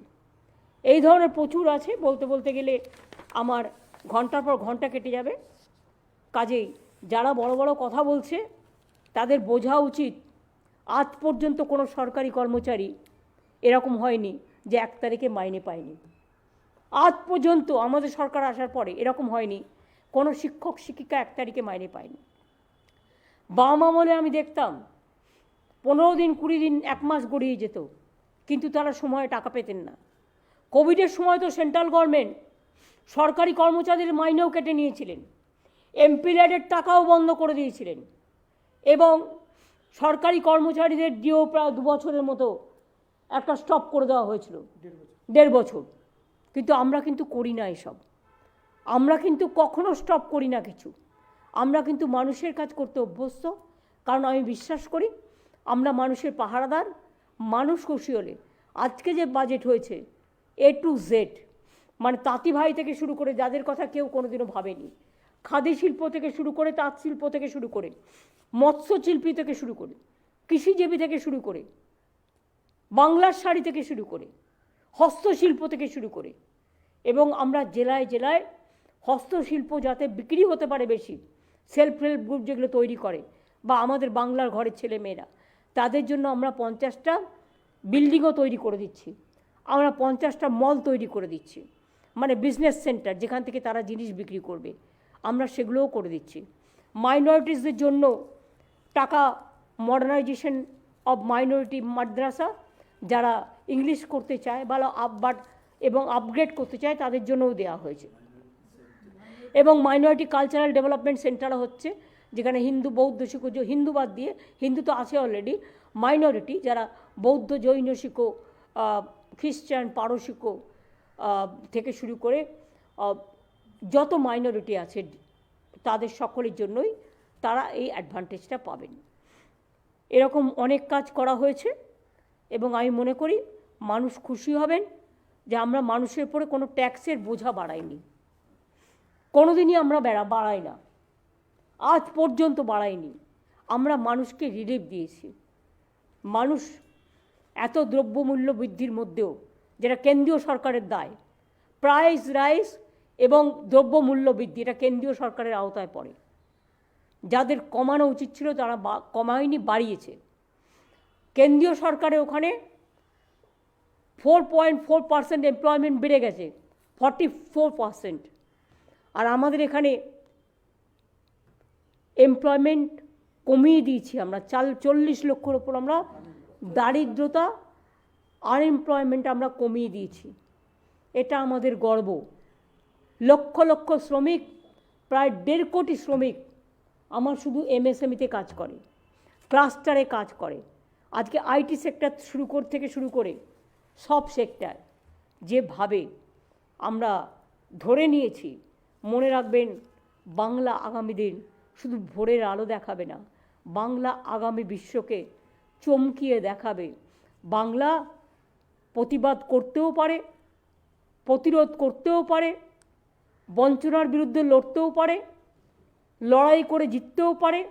এই ধরনের প্রচুর আছে, বলতে বলতে গেলে আমার ঘন্টার পর ঘন্টা কেটে যাবে। কাজেই যারা বড় বড় কথা বলছে তাদের বোঝা উচিত আজ পর্যন্ত কোনো সরকারি কর্মচারী এরকম হয়নি যে 1 তারিখে মাইনে পায়নি। আজ পর্যন্ত আমাদের সরকার আসার পরে এরকম হয়নি কোনো শিক্ষক শিক্ষিকা 1 তারিখে মাইনে পায়নি। বাম আমলে আমি দেখতাম 15 দিন 20 দিন 1 মাস গড়িয়ে যেত, কিন্তু তারা সময়ে টাকা পেতেন না। কোভিডের সময় তো সেন্ট্রাল গভর্নমেন্ট সরকারি কর্মচারীদের মাইনেও কেটে নিয়েছিলেন, এমপিল্যাডের টাকাও বন্ধ করে দিয়েছিলেন এবং সরকারি কর্মচারীদের ডিও প্রায় 2 বছরের মতো একটা স্টপ করে দেওয়া হয়েছিল, 1.5 বছর। কিন্তু আমরা কিন্তু করি না এসব, আমরা কিন্তু কখনো স্টপ করি না কিছু। আমরা কিন্তু মানুষের কাজ করতে অভ্যস্ত, কারণ আমি বিশ্বাস করি আমরা মানুষের পাহারাদার। মানুষ খুশি হলে আজকে যে বাজেট হয়েছে A to Z, মানে তাঁতি ভাই থেকে শুরু করে যাদের কথা কেউ কোনোদিনও ভাবেনি, খাদি শিল্প থেকে শুরু করে, তাঁত শিল্প থেকে শুরু করে, মৎস্যশিল্পী থেকে শুরু করে, কৃষিজীবী থেকে শুরু করে, বাংলার শাড়ি থেকে শুরু করে, হস্তশিল্প থেকে শুরু করে, এবং আমরা জেলায় জেলায় হস্তশিল্প যাতে বিক্রি হতে পারে বেশি, সেলফ হেল্প গ্রুপ যেগুলো তৈরি করে বা আমাদের বাংলার ঘরের ছেলে মেয়েরা, তাদের জন্য আমরা 50টা বিল্ডিংও তৈরি করে দিচ্ছি, আমরা 50টা মল তৈরি করে দিচ্ছি, মানে বিজনেস সেন্টার যেখান থেকে তারা জিনিস বিক্রি করবে, আমরা সেগুলোও করে দিচ্ছি। মাইনরিটিসদের জন্য টাকা, মডার্নাইজেশন অফ মাইনরিটি মাদ্রাসা, যারা ইংলিশ করতে চায় বা এবং আপগ্রেড করতে চায় তাদের জন্যও দেওয়া হয়েছে। এবং মাইনরিটি কালচারাল ডেভেলপমেন্ট সেন্টারও হচ্ছে, যেখানে হিন্দু বৌদ্ধ শিখ, হিন্দু বাদ দিয়ে, হিন্দু তো আছে অলরেডি, মাইনরিটি যারা বৌদ্ধ জৈন শিখ, খ্রিস্টান পারসিক থেকে শুরু করে যত মাইনরিটি আছে তাদের সকলের জন্যই তারা এই অ্যাডভান্টেজটা পাবেন। এরকম অনেক কাজ করা হয়েছে এবং আমি মনে করি মানুষ খুশি হবেন যে আমরা মানুষের উপরে কোনো ট্যাক্সের বোঝা বাড়াইনি, কোনো দিনই আমরা বাড়াই না, আজ পর্যন্ত বাড়াইনি। আমরা মানুষকে রিলিফ দিয়েছি। মানুষ এত দ্রব্যমূল্য বৃদ্ধির মধ্যেও, যেটা কেন্দ্রীয় সরকারের দায়, প্রাইস রাইস এবং দ্রব্যমূল্য বৃদ্ধি, এটা কেন্দ্রীয় সরকারের আওতায় পড়ে। যাদের কমানো উচিত ছিল তারা কমায়নি, বাড়িয়েছে। কেন্দ্রীয় সরকারের ওখানে 4.4% এমপ্লয়মেন্ট বেড়ে গেছে, 44%। আর আমাদের এখানে এমপ্লয়মেন্ট কমিয়ে দিয়েছি আমরা, 40 লক্ষর ওপর আমরা দারিদ্রতা, আনএমপ্লয়মেন্ট আমরা কমিয়ে দিয়েছি। এটা আমাদের গর্ব। লক্ষ লক্ষ শ্রমিক, প্রায় 1.5 কোটি শ্রমিক আমার শুধু এমএসএমইতে কাজ করে, ক্লাস্টারে কাজ করে। আজকে আইটি সেক্টর থেকে শুরু করে সব সেক্টর যেভাবে আমরা ধরে নিয়েছি, মনে রাখবেন বাংলা আগামী দিন শুধু ভোরের আলো দেখাবে না, বাংলা আগামী বিশ্বকে চমকিয়ে দেখাবে। বাংলা প্রতিবাদ করতেও পারে, প্রতিরোধ করতেও পারে, বঞ্চনার বিরুদ্ধে লড়তেও পারে, লড়াই করে জিততেও পারে,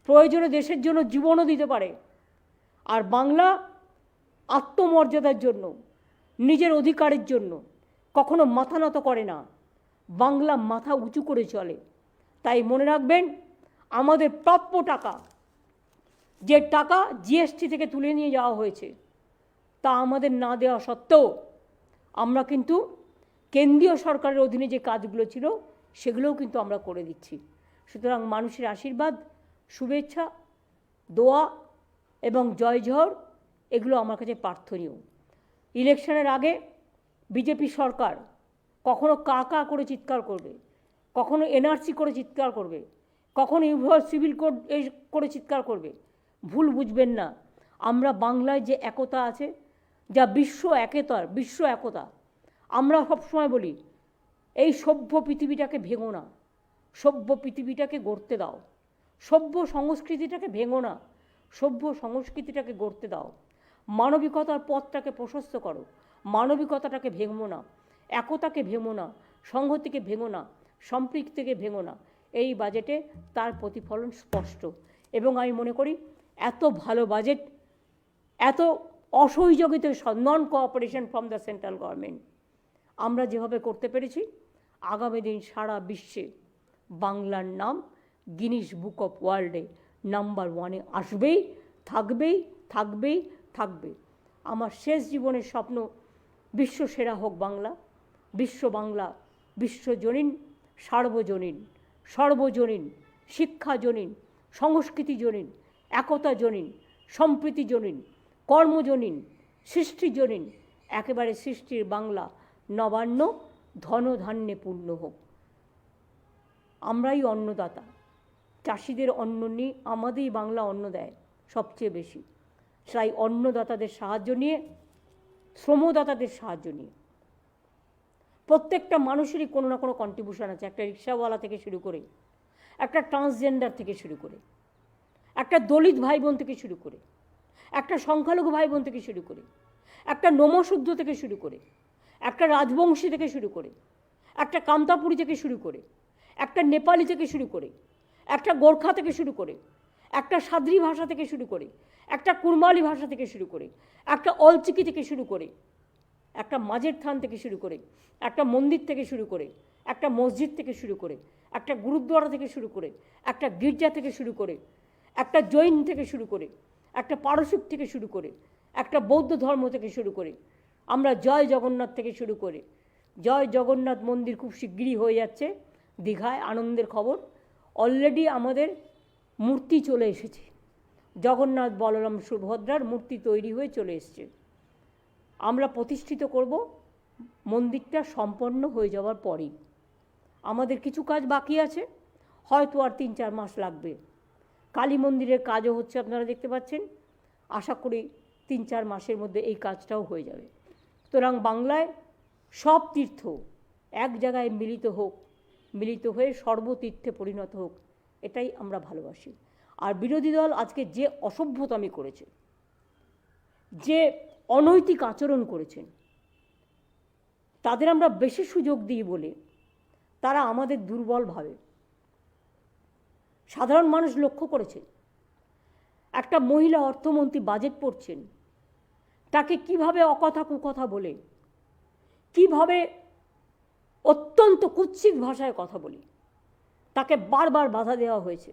প্রয়োজনে দেশের জন্য জীবনও দিতে পারে। আর বাংলা আত্মমর্যাদার জন্য, নিজের অধিকারের জন্য কখনো মাথা নত করে না, বাংলা মাথা উঁচু করে চলে। তাই মনে রাখবেন, আমাদের প্রাপ্য টাকা, যে টাকা জিএসটি থেকে তুলে নিয়ে যাওয়া হয়েছে, তা আমাদের না দেওয়া সত্ত্বেও আমরা কিন্তু কেন্দ্রীয় সরকারের অধীনে যে কাজগুলো ছিল সেগুলোও কিন্তু আমরা করে দিচ্ছি। সুতরাং মানুষের আশীর্বাদ, শুভেচ্ছা, দোয়া এবং জয়ঝড় এগুলো আমার কাছে প্রার্থনীয়। ইলেকশনের আগে বিজেপি সরকার কখনো কা কা করে চিৎকার করবে, কখনো এনআরসি করে চিৎকার করবে, কখনো সিভিল কোড করে চিৎকার করবে। ভুল বুঝবেন না, আমরা বাংলায় যে একতা আছে, যা বিশ্ব একতা, আমরা সবসময় বলি এই সভ্য পৃথিবীটাকে ভেঙো না, সভ্য পৃথিবীটাকে গড়তে দাও, সভ্য সংস্কৃতিটাকে ভেঙো না, সভ্য সংস্কৃতিটাকে গড়তে দাও, মানবিকতার পথটাকে প্রশস্ত করো, মানবিকতাটাকে ভেঙো না, একতাকে ভেঙো না, সংহতিকে ভেঙো না, সম্পৃক্তিকে ভেঙো না। এই বাজেটে তার প্রতিফলন স্পষ্ট। এবং আমি মনে করি এত ভালো বাজেট, এত অসহযোগিত non cooperation from the central government আমরা যেভাবে করতে পেরেছি, আগামী দিন সারা বিশ্বে বাংলার নাম গিনিস বুক অফ ওয়ার্ল্ডে নাম্বার 1-এ আসবেই, থাকবে। আমার শেষ জীবনের স্বপ্ন বিশ্ব সেরা হোক বাংলা, বাংলা বিশ্বজনীন, সার্বজনীন, সর্বজনীন, শিক্ষাজনীন, সংস্কৃতিজনীন, একতাজনীন, সম্প্রীতিজনীন, কর্মজনীন, সৃষ্টিজনীন, একেবারে সৃষ্টির বাংলা নবান্ন ধনধান্যে পূর্ণ হোক। আমরাই অন্নদাতা, চাষিদের অন্ন নিয়ে আমাদেরই বাংলা অন্ন দেয় সবচেয়ে বেশি। তাই অন্নদাতাদের সাহায্য নিয়ে, শ্রমদাতাদের সাহায্য নিয়ে প্রত্যেকটা মানুষেরই কোনো না কোনো কন্ট্রিবিউশন আছে। একটা রিক্সাওয়ালা থেকে শুরু করে, একটা ট্রান্সজেন্ডার থেকে শুরু করে, একটা দলিত ভাই বোন থেকে শুরু করে, একটা সংখ্যালঘু ভাই বোন থেকে শুরু করে, একটা নমশূদ্র থেকে শুরু করে, একটা রাজবংশী থেকে শুরু করে, একটা কামতাপুরী থেকে শুরু করে, একটা নেপালি থেকে শুরু করে, একটা গোর্খা থেকে শুরু করে, একটা সাদ্রি ভাষা থেকে শুরু করে, একটা কুরমালি ভাষা থেকে শুরু করে, একটা অলচিকি থেকে শুরু করে, একটা মাঝের থান থেকে শুরু করে, একটা মন্দির থেকে শুরু করে, একটা মসজিদ থেকে শুরু করে, একটা গুরুদ্বারা থেকে শুরু করে, একটা গির্জা থেকে শুরু করে, একটা জৈন থেকে শুরু করে, একটা পারসিক থেকে শুরু করে, একটা বৌদ্ধ ধর্ম থেকে শুরু করে, আমরা জয় জগন্নাথ থেকে শুরু করে, জয় জগন্নাথ মন্দির খুব শিগগিরই হয়ে যাচ্ছে দীঘায়, আনন্দের খবর। অলরেডি আমাদের মূর্তি চলে এসেছে, জগন্নাথ বলরাম সুভদ্রার মূর্তি তৈরি হয়ে চলে এসছে। আমরা প্রতিষ্ঠিত করব মন্দিরটা সম্পন্ন হয়ে যাওয়ার পরেই। আমাদের কিছু কাজ বাকি আছে, হয়তো আর 3-4 মাস লাগবে। কালী মন্দিরের কাজও হচ্ছে, আপনারা দেখতে পাচ্ছেন। আশা করি 3-4 মাসের মধ্যে এই কাজটাও হয়ে যাবে। সুতরাং বাংলায় সব তীর্থ এক জায়গায় মিলিত হয়ে সর্বতীর্থে পরিণত হোক, এটাই আমরা ভালোবাসি। আর বিরোধী দল আজকে যে অসভ্যতামি করেছে, যে অনৈতিক আচরণ করেছেন, তাদের আমরা বেশি সুযোগ দিই বলে তারা আমাদের দুর্বল ভাবে। সাধারণ মানুষ লক্ষ্য করেছে, একটা মহিলা অর্থমন্ত্রী বাজেট পড়ছেন, তাকে কিভাবে অকথা কুকথা বলে, কিভাবে অত্যন্ত কুৎসিত ভাষায় কথা বলি, তাকে বারবার বাধা দেওয়া হয়েছে।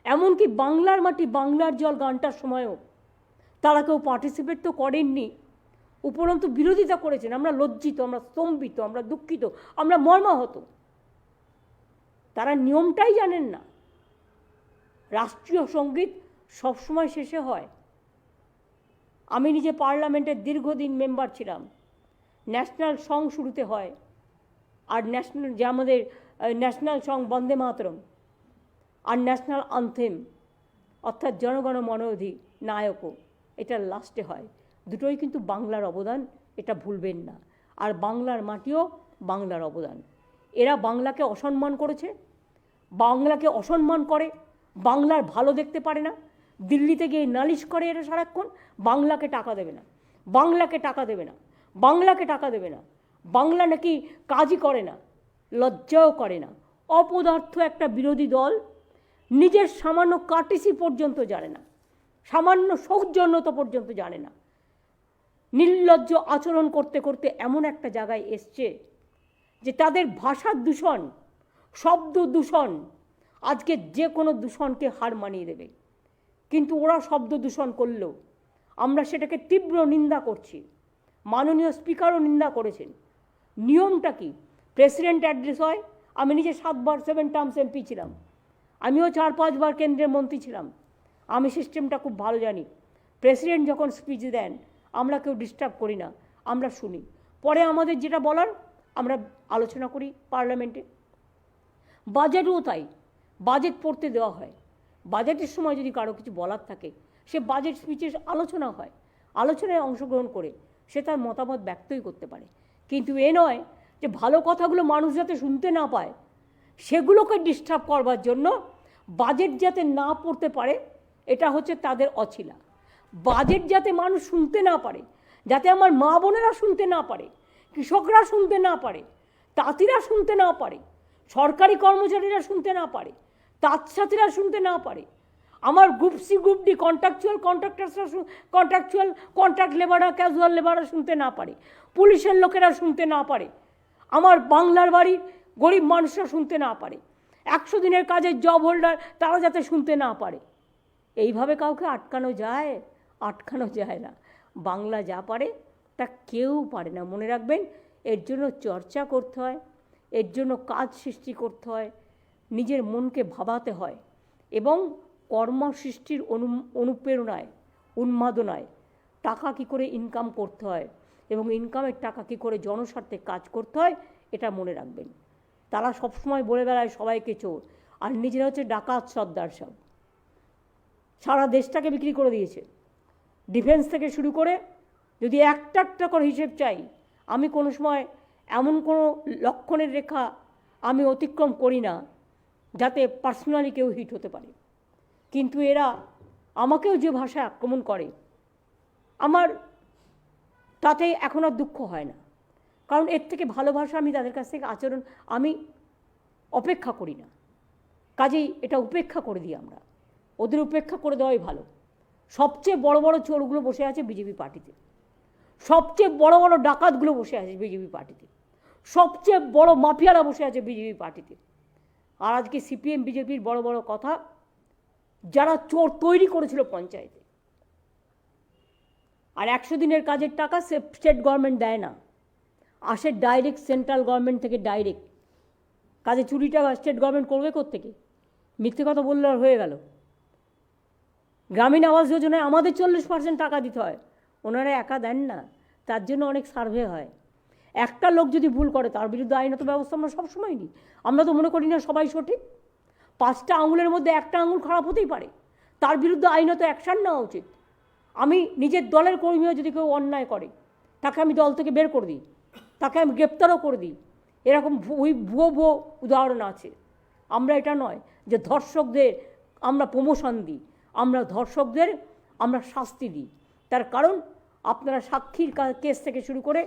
এমনকি বাংলার মাটি বাংলার জল গানটার সময়ও তারা কেউ পার্টিসিপেট তো করেননি, উপরন্তু বিরোধিতা করেছেন। আমরা লজ্জিত, আমরা স্তম্ভিত, আমরা দুঃখিত, আমরা মর্মাহত। তারা নিয়মটাই জানেন না। রাষ্ট্রীয় সঙ্গীত সবসময় শেষে হয়। আমি নিজে পার্লামেন্টের দীর্ঘদিন মেম্বার ছিলাম। ন্যাশনাল সং শুরুতে হয়, আর ন্যাশনাল যে আমাদের ন্যাশনাল সং বন্দে মাতরম, আর ন্যাশনাল আনথেম অর্থাৎ জনগণ মন অধিনায়কও, এটা লাস্টে হয়। দুটোই কিন্তু বাংলার অবদান, এটা ভুলবেন না। আর বাংলার মাটিও বাংলার অবদান। এরা বাংলাকে অসম্মান করেছে, বাংলাকে অসম্মান করে, বাংলার ভালো দেখতে পারে না। দিল্লিতে গিয়ে নালিশ করে এরা সারাক্ষণ, বাংলাকে টাকা দেবে না, বাংলাকে টাকা দেবে না, বাংলাকে টাকা দেবে না। বাংলা নাকি কাজই করে না, লজ্জাও করে না। অপদার্থ একটা বিরোধী দল নিজের সামান্য কার্টিসি পর্যন্ত জানে না, সামান্য সৌজন্যতা পর্যন্ত জানে না। নির্লজ্জ আচরণ করতে করতে এমন একটা জায়গায় এসছে যে তাদের ভাষার দূষণ, শব্দ দূষণ আজকে যে কোনো দূষণকে হার মানিয়ে দেবে। কিন্তু ওরা শব্দ দূষণ করলেও আমরা সেটাকে তীব্র নিন্দা করছি। মাননীয় স্পিকারও নিন্দা করেছেন। নিয়মটা কি? প্রেসিডেন্ট অ্যাড্রেস হয়। আমি নিজে 7 বার 7 টার্মস এমপি ছিলাম, আমিও 4-5 বার কেন্দ্রের মন্ত্রী ছিলাম। আমি সিস্টেমটা খুব ভালো জানি। প্রেসিডেন্ট যখন স্পিচ দেন আমরা কেউ ডিস্টার্ব করি না, আমরা শুনি। পরে আমাদের যেটা বলার আমরা আলোচনা করি পার্লামেন্টে। বাজেটও তাই, বাজেট পড়তে দেওয়া হয়। বাজেটের সময় যদি কারো কিছু বলার থাকে, সে বাজেট স্পিচের আলোচনা হয়, আলোচনায় অংশগ্রহণ করে সে তার মতামত ব্যক্তই করতে পারে। কিন্তু এ নয় যে ভালো কথাগুলো মানুষ যাতে শুনতে না পায় সেগুলোকে ডিস্টার্ব করবার জন্য বাজেট যাতে না পড়তে পারে, এটা হচ্ছে তাদের অছিলা। বাজেট যাতে মানুষ শুনতে না পারে, যাতে আমার মা বোনেরা শুনতে না পারে, কৃষকরা শুনতে না পারে, তাঁতিরা শুনতে না পারে, সরকারি কর্মচারীরা শুনতে না পারে, তাঁতসাথীরা শুনতে না পারে, আমার group C group D contractual কন্ট্রাক্টার্সরা কন্ট্রাক্ট লেবাররা ক্যাজুয়াল লেবাররা শুনতে না পারে, পুলিশের লোকেরা শুনতে না পারে, আমার বাংলার বাড়ির গরিব মানুষরা শুনতে না পারে, 100 দিনের কাজের জব হোল্ডার তারা যাতে শুনতে না পারে। এইভাবে কাউকে আটকানো যায়? আটকানো যায় না। বাংলা যা পারে তা কেউ পারে না। মনে রাখবেন, এর জন্য চর্চা করতে হয়, এর জন্য কাজ সৃষ্টি করতে হয়, নিজের মনকে ভাবাতে হয় এবং কর্মসৃষ্টির অনুপ্রেরণায়, উন্মাদনায় টাকা কী করে ইনকাম করতে হয় এবং ইনকামের টাকা কী করে জনস্বার্থে কাজ করতে হয় এটা মনে রাখবেন। তারা সবসময় বলে বেড়ায় সবাইকে চোর, আর নিজেরা হচ্ছে ডাকাত সর্দার সব। সারা দেশটাকে বিক্রি করে দিয়েছে। ডিফেন্স থেকে শুরু করে যদি একটা একটা করে হিসেব চাই, আমি কোনো সময় এমন কোনো লক্ষণের রেখা আমি অতিক্রম করি না যাতে পার্সোনালি কেউ হিট হতে পারে। কিন্তু এরা আমাকেও যে ভাষায় আক্রমণ করে আমার তাতে এখন আর দুঃখ হয় না, কারণ এর থেকে ভালো ভাষা আমি তাদের কাছ থেকে আচরণ আমি অপেক্ষা করি না। কাজেই এটা উপেক্ষা করে দিই আমরা, ওদের উপেক্ষা করে দেওয়াই ভালো। সবচেয়ে বড় বড় চোরগুলো বসে আছে বিজেপি পার্টিতে, সবচেয়ে বড় বড় ডাকাতগুলো বসে আছে বিজেপি পার্টিতে, সবচেয়ে বড় মাফিয়ারা বসে আছে বিজেপি পার্টিতে। আর আজকে সিপিএম বিজেপির বড় বড় কথা, যারা চোর তৈরি করেছিল পঞ্চায়েতে। আর 100 দিনের কাজের টাকা স্টেট গভর্নমেন্ট দেয় না, আসে ডাইরেক্ট সেন্ট্রাল গভর্নমেন্ট থেকে ডাইরেক্ট। কাজে চুরিটা স্টেট গভর্নমেন্ট করবে কোত্থেকে? মিথ্যে কথা বললে আর হয়ে গেল। গ্রামীণ আবাস যোজনায় আমাদের 40% টাকা দিতে হয়, ওনারা একা দেন না, তার জন্য অনেক সার্ভে হয়। একটা লোক যদি ভুল করে তার বিরুদ্ধে আইনত ব্যবস্থা আমরা সবসময় নিই। আমরা তো মনে করি না সবাই সঠিক। 5টা আঙুলের মধ্যে একটা আঙুল খারাপ হতেই পারে, তার বিরুদ্ধে আইনত অ্যাকশান নেওয়া উচিত। আমি নিজের দলের কর্মীও যদি কেউ অন্যায় করে তাকে আমি দল থেকে বের করে দিই, তাকে আমি গ্রেপ্তারও করে দিই। এরকম ভুয়ো উদাহরণ আছে। আমরা এটা নয় যে ধর্ষকদের আমরা প্রমোশন দিই, আমরা ধর্ষকদের আমরা শাস্তি দিই। তার কারণ আপনারা সাক্ষীর কেস থেকে শুরু করে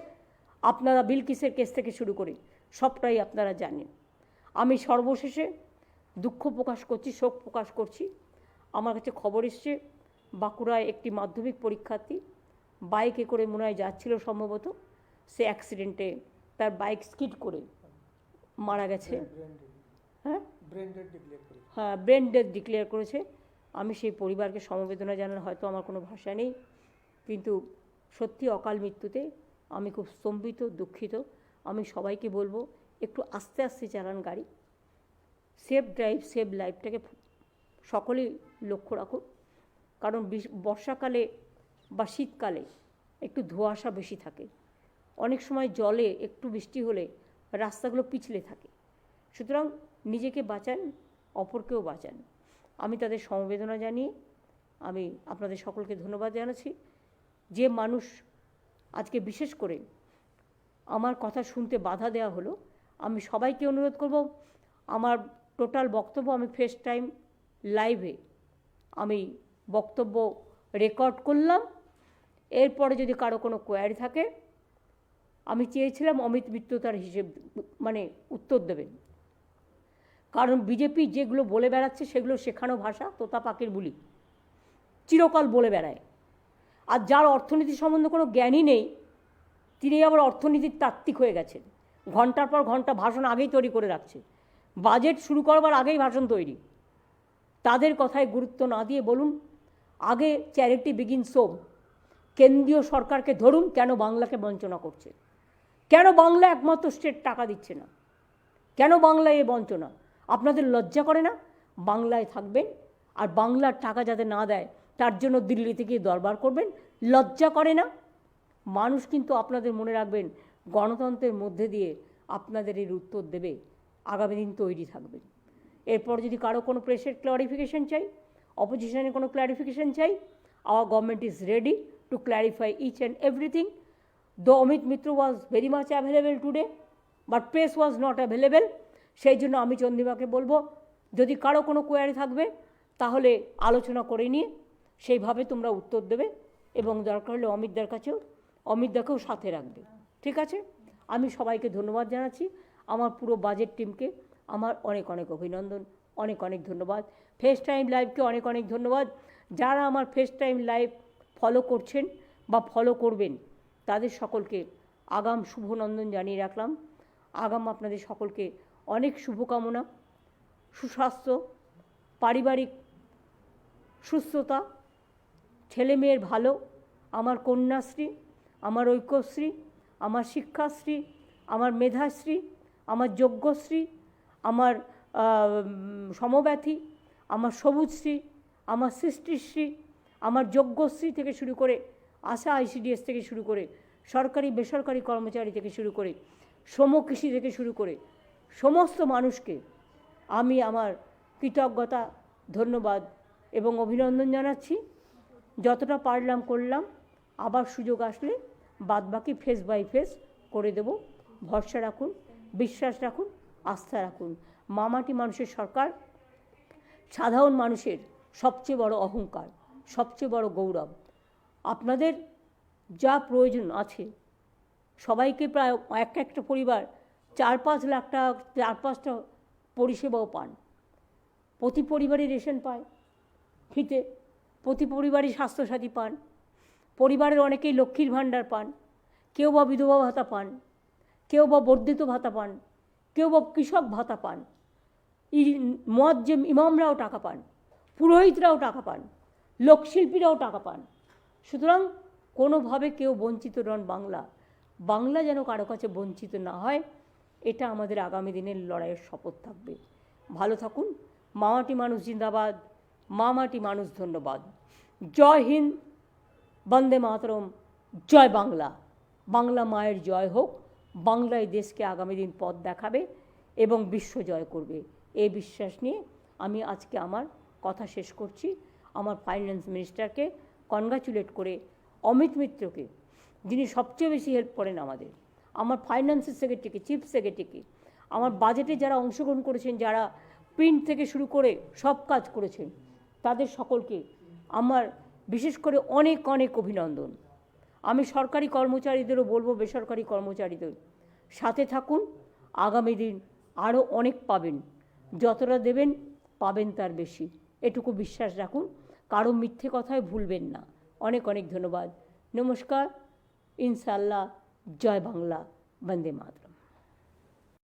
আপনারা বিলকিসের কেস থেকে শুরু করে সবটাই আপনারা জানেন। আমি সর্বশেষে দুঃখ প্রকাশ করছি, শোক প্রকাশ করছি। আমার কাছে খবর এসছে বাঁকুড়ায় একটি মাধ্যমিক পরীক্ষার্থী বাইকে করে মনে হয় যাচ্ছিল সম্ভবত, সে অ্যাক্সিডেন্টে তার বাইক স্কিড করে মারা গেছে। হ্যাঁ, ব্রেন ডেথ ডিক্লেয়ার করেছে। আমি সেই পরিবারকে সমবেদনা জানার হয়তো আমার কোনো ভাষা নেই, কিন্তু সত্যি অকাল মৃত্যুতে আমি খুব স্তম্ভিত, দুঃখিত। আমি সবাইকে বলবো একটু আস্তে আস্তে চালান গাড়ি, সেফ ড্রাইভ সেভ লাইফটাকে সকলেই লক্ষ্য রাখুন। কারণ বর্ষাকালে বা শীতকালে একটু ধোঁয়াশা বেশি থাকে, অনেক সময় জলে একটু বৃষ্টি হলে রাস্তাগুলো পিছলে থাকে। সুতরাং নিজেকে বাঁচান, অপরকেও বাঁচান। আমি তাদের সমবেদনা জানিয়ে আমি আপনাদের সকলকে ধন্যবাদ জানাচ্ছি। যে মানুষ আজকে বিশেষ করে আমার কথা শুনতে বাধা দেওয়া হলো, আমি সবাইকে অনুরোধ করব, আমার টোটাল বক্তব্য আমি ফার্স্ট টাইম লাইভে আমি বক্তব্য রেকর্ড করলাম। এরপরে যদি কারো কোনো কোয়ারি থাকে, আমি চেয়েছিলাম অমিত মিত্র তার হিসেব মানে উত্তর দেবেন। কারণ বিজেপি যেগুলো বলে বেড়াচ্ছে সেগুলো শেখানো ভাষা, তোতা পাখির বুলি, চিরকাল বলে বেড়ায়। আর যার অর্থনীতি সম্বন্ধে কোনো জ্ঞানই নেই, তিনি আবার অর্থনীতির তাত্ত্বিক হয়ে গেছেন। ঘন্টার পর ঘন্টা ভাষণ আগেই তৈরি করে রাখছে, বাজেট শুরু করবার আগেই ভাষণ তৈরি। তাদের কথায় গুরুত্ব না দিয়ে বলুন, আগে চ্যারিটি বিগিনস হোম। কেন্দ্রীয় সরকারকে ধরুন, কেন বাংলাকে বঞ্চনা করছে, কেন বাংলা একমাত্র স্টেট টাকা দিচ্ছে না, কেন বাংলায় এ বঞ্চনা? আপনাদের লজ্জা করে না? বাংলায় থাকবেন আর বাংলার টাকা যাতে না দেয় তার জন্য দিল্লি থেকে দরবার করবেন, লজ্জা করে না? মানুষ কিন্তু আপনাদের মনে রাখবেন, গণতন্ত্রের মধ্যে দিয়ে আপনাদের এর উত্তর দেবে, আগামী দিন তৈরি থাকবেন। এরপর যদি কারো কোনো প্রেসের ক্লারিফিকেশন চাই, অপোজিশনের কোনো ক্লারিফিকেশন চাই, our government is ready to clarify each and everything. Though Amit Mitra was very much available today, but press was not available. সেই জন্য আমি চন্দ্রিমাকে বলবো, যদি কারো কোনো কোয়ারি থাকবে তাহলে আলোচনা করে নিয়ে সেইভাবে তোমরা উত্তর দেবে, এবং দরকার হলে অমিতদাকেও সাথে রাখবে, ঠিক আছে? আমি সবাইকে ধন্যবাদ জানাচ্ছি। আমার পুরো বাজেট টিমকে আমার অনেক অনেক অভিনন্দন, অনেক অনেক ধন্যবাদ। ফার্স্ট টাইম লাইভকে অনেক অনেক ধন্যবাদ। যারা আমার ফার্স্ট টাইম লাইভ ফলো করছেন বা ফলো করবেন, তাদের সকলকে আগাম শুভনন্দন জানিয়ে রাখলাম। আগাম আপনাদের সকলকে অনেক শুভকামনা, সুস্বাস্থ্য, পারিবারিক সুস্থতা, ছেলে মেয়ের ভালো, আমার কন্যাশ্রী, আমার ঐক্যশ্রী, আমার শিক্ষাশ্রী, আমার মেধাশ্রী, আমার যজ্ঞশ্রী, আমার সমব্যথী, আমার সবুজশ্রী, আমার সৃষ্টিশ্রী, আমার যজ্ঞশ্রী থেকে শুরু করে আশা আইসিডিএস থেকে শুরু করে সরকারি বেসরকারি কর্মচারী থেকে শুরু করে শ্রমকৃষি থেকে শুরু করে সমস্ত মানুষকে আমি আমার কৃতজ্ঞতা, ধন্যবাদ এবং অভিনন্দন জানাচ্ছি। যতটা পারলাম করলাম, আবার সুযোগ আসলে বাদবাকি ফেস বাই ফেস করে দেব। ভরসা রাখুন, বিশ্বাস রাখুন, আস্থা রাখুন। মামাটি মানুষের সরকার সাধারণ মানুষের সবচেয়ে বড় অহংকার, সবচেয়ে বড় গৌরব। আপনাদের যা প্রয়োজন আছে, সবাইকে প্রায় একটা পরিবার 4-5 লাখ টাকা 4-5টা পরিষেবাও পান। প্রতি পরিবারই রেশন পায় ফ্রিতে, প্রতি পরিবারই স্বাস্থ্যসাথী পান, পরিবারের অনেকেই লক্ষ্মীর ভাণ্ডার পান, কেউ বা বিধবা ভাতা পান, কেউ বা বর্ধিত ভাতা পান, কেউ বা কৃষক ভাতা পান, ইমামরাও টাকা পান, পুরোহিতরাও টাকা পান, লোকশিল্পীরাও টাকা পান। সুতরাং কোনোভাবে কেউ বঞ্চিত নন। বাংলা যেন কারো কাছে বঞ্চিত না হয়, এটা আমাদের আগামী দিনের লড়াইয়ের শপথ থাকবে। ভালো থাকুন। মামাটি মানুষ জিন্দাবাদ, মামাটি মানুষ ধন্যবাদ। জয় হিন্দ, বন্দে মাতরম, জয় বাংলা। বাংলা মায়ের জয় হোক। বাংলায় দেশকে আগামী দিন পথ দেখাবে এবং বিশ্ব জয় করবে, এই বিশ্বাস নিয়ে আমি আজকে আমার কথা শেষ করছি। আমার ফাইন্যান্স মিনিস্টারকে কনগ্রাচুলেট করে, অমিত মিত্রকে যিনি সবচেয়ে বেশি হেল্প করেন আমাদের, আমার ফাইন্যান্সের সেক্রেটারিকে, চিফ সেক্রেটারিকে, আমার বাজেটে যারা অংশগ্রহণ করেছেন, যারা প্রিন্ট থেকে শুরু করে সব কাজ করেছেন, তাদের সকলকে আমার বিশেষ করে অনেক অনেক অভিনন্দন। আমি সরকারি কর্মচারীদেরও বলবো, বেসরকারি কর্মচারীদের সাথে থাকুন। আগামী দিন আরও অনেক পাবেন, যতটা দেবেন পাবেন তার বেশি, এটুকু বিশ্বাস রাখুন। কারো মিথ্যে কথায় ভুলবেন না। অনেক অনেক ধন্যবাদ। নমস্কার। ইনশাআল্লাহ। জয় বাংলা, বন্দে মাতরম।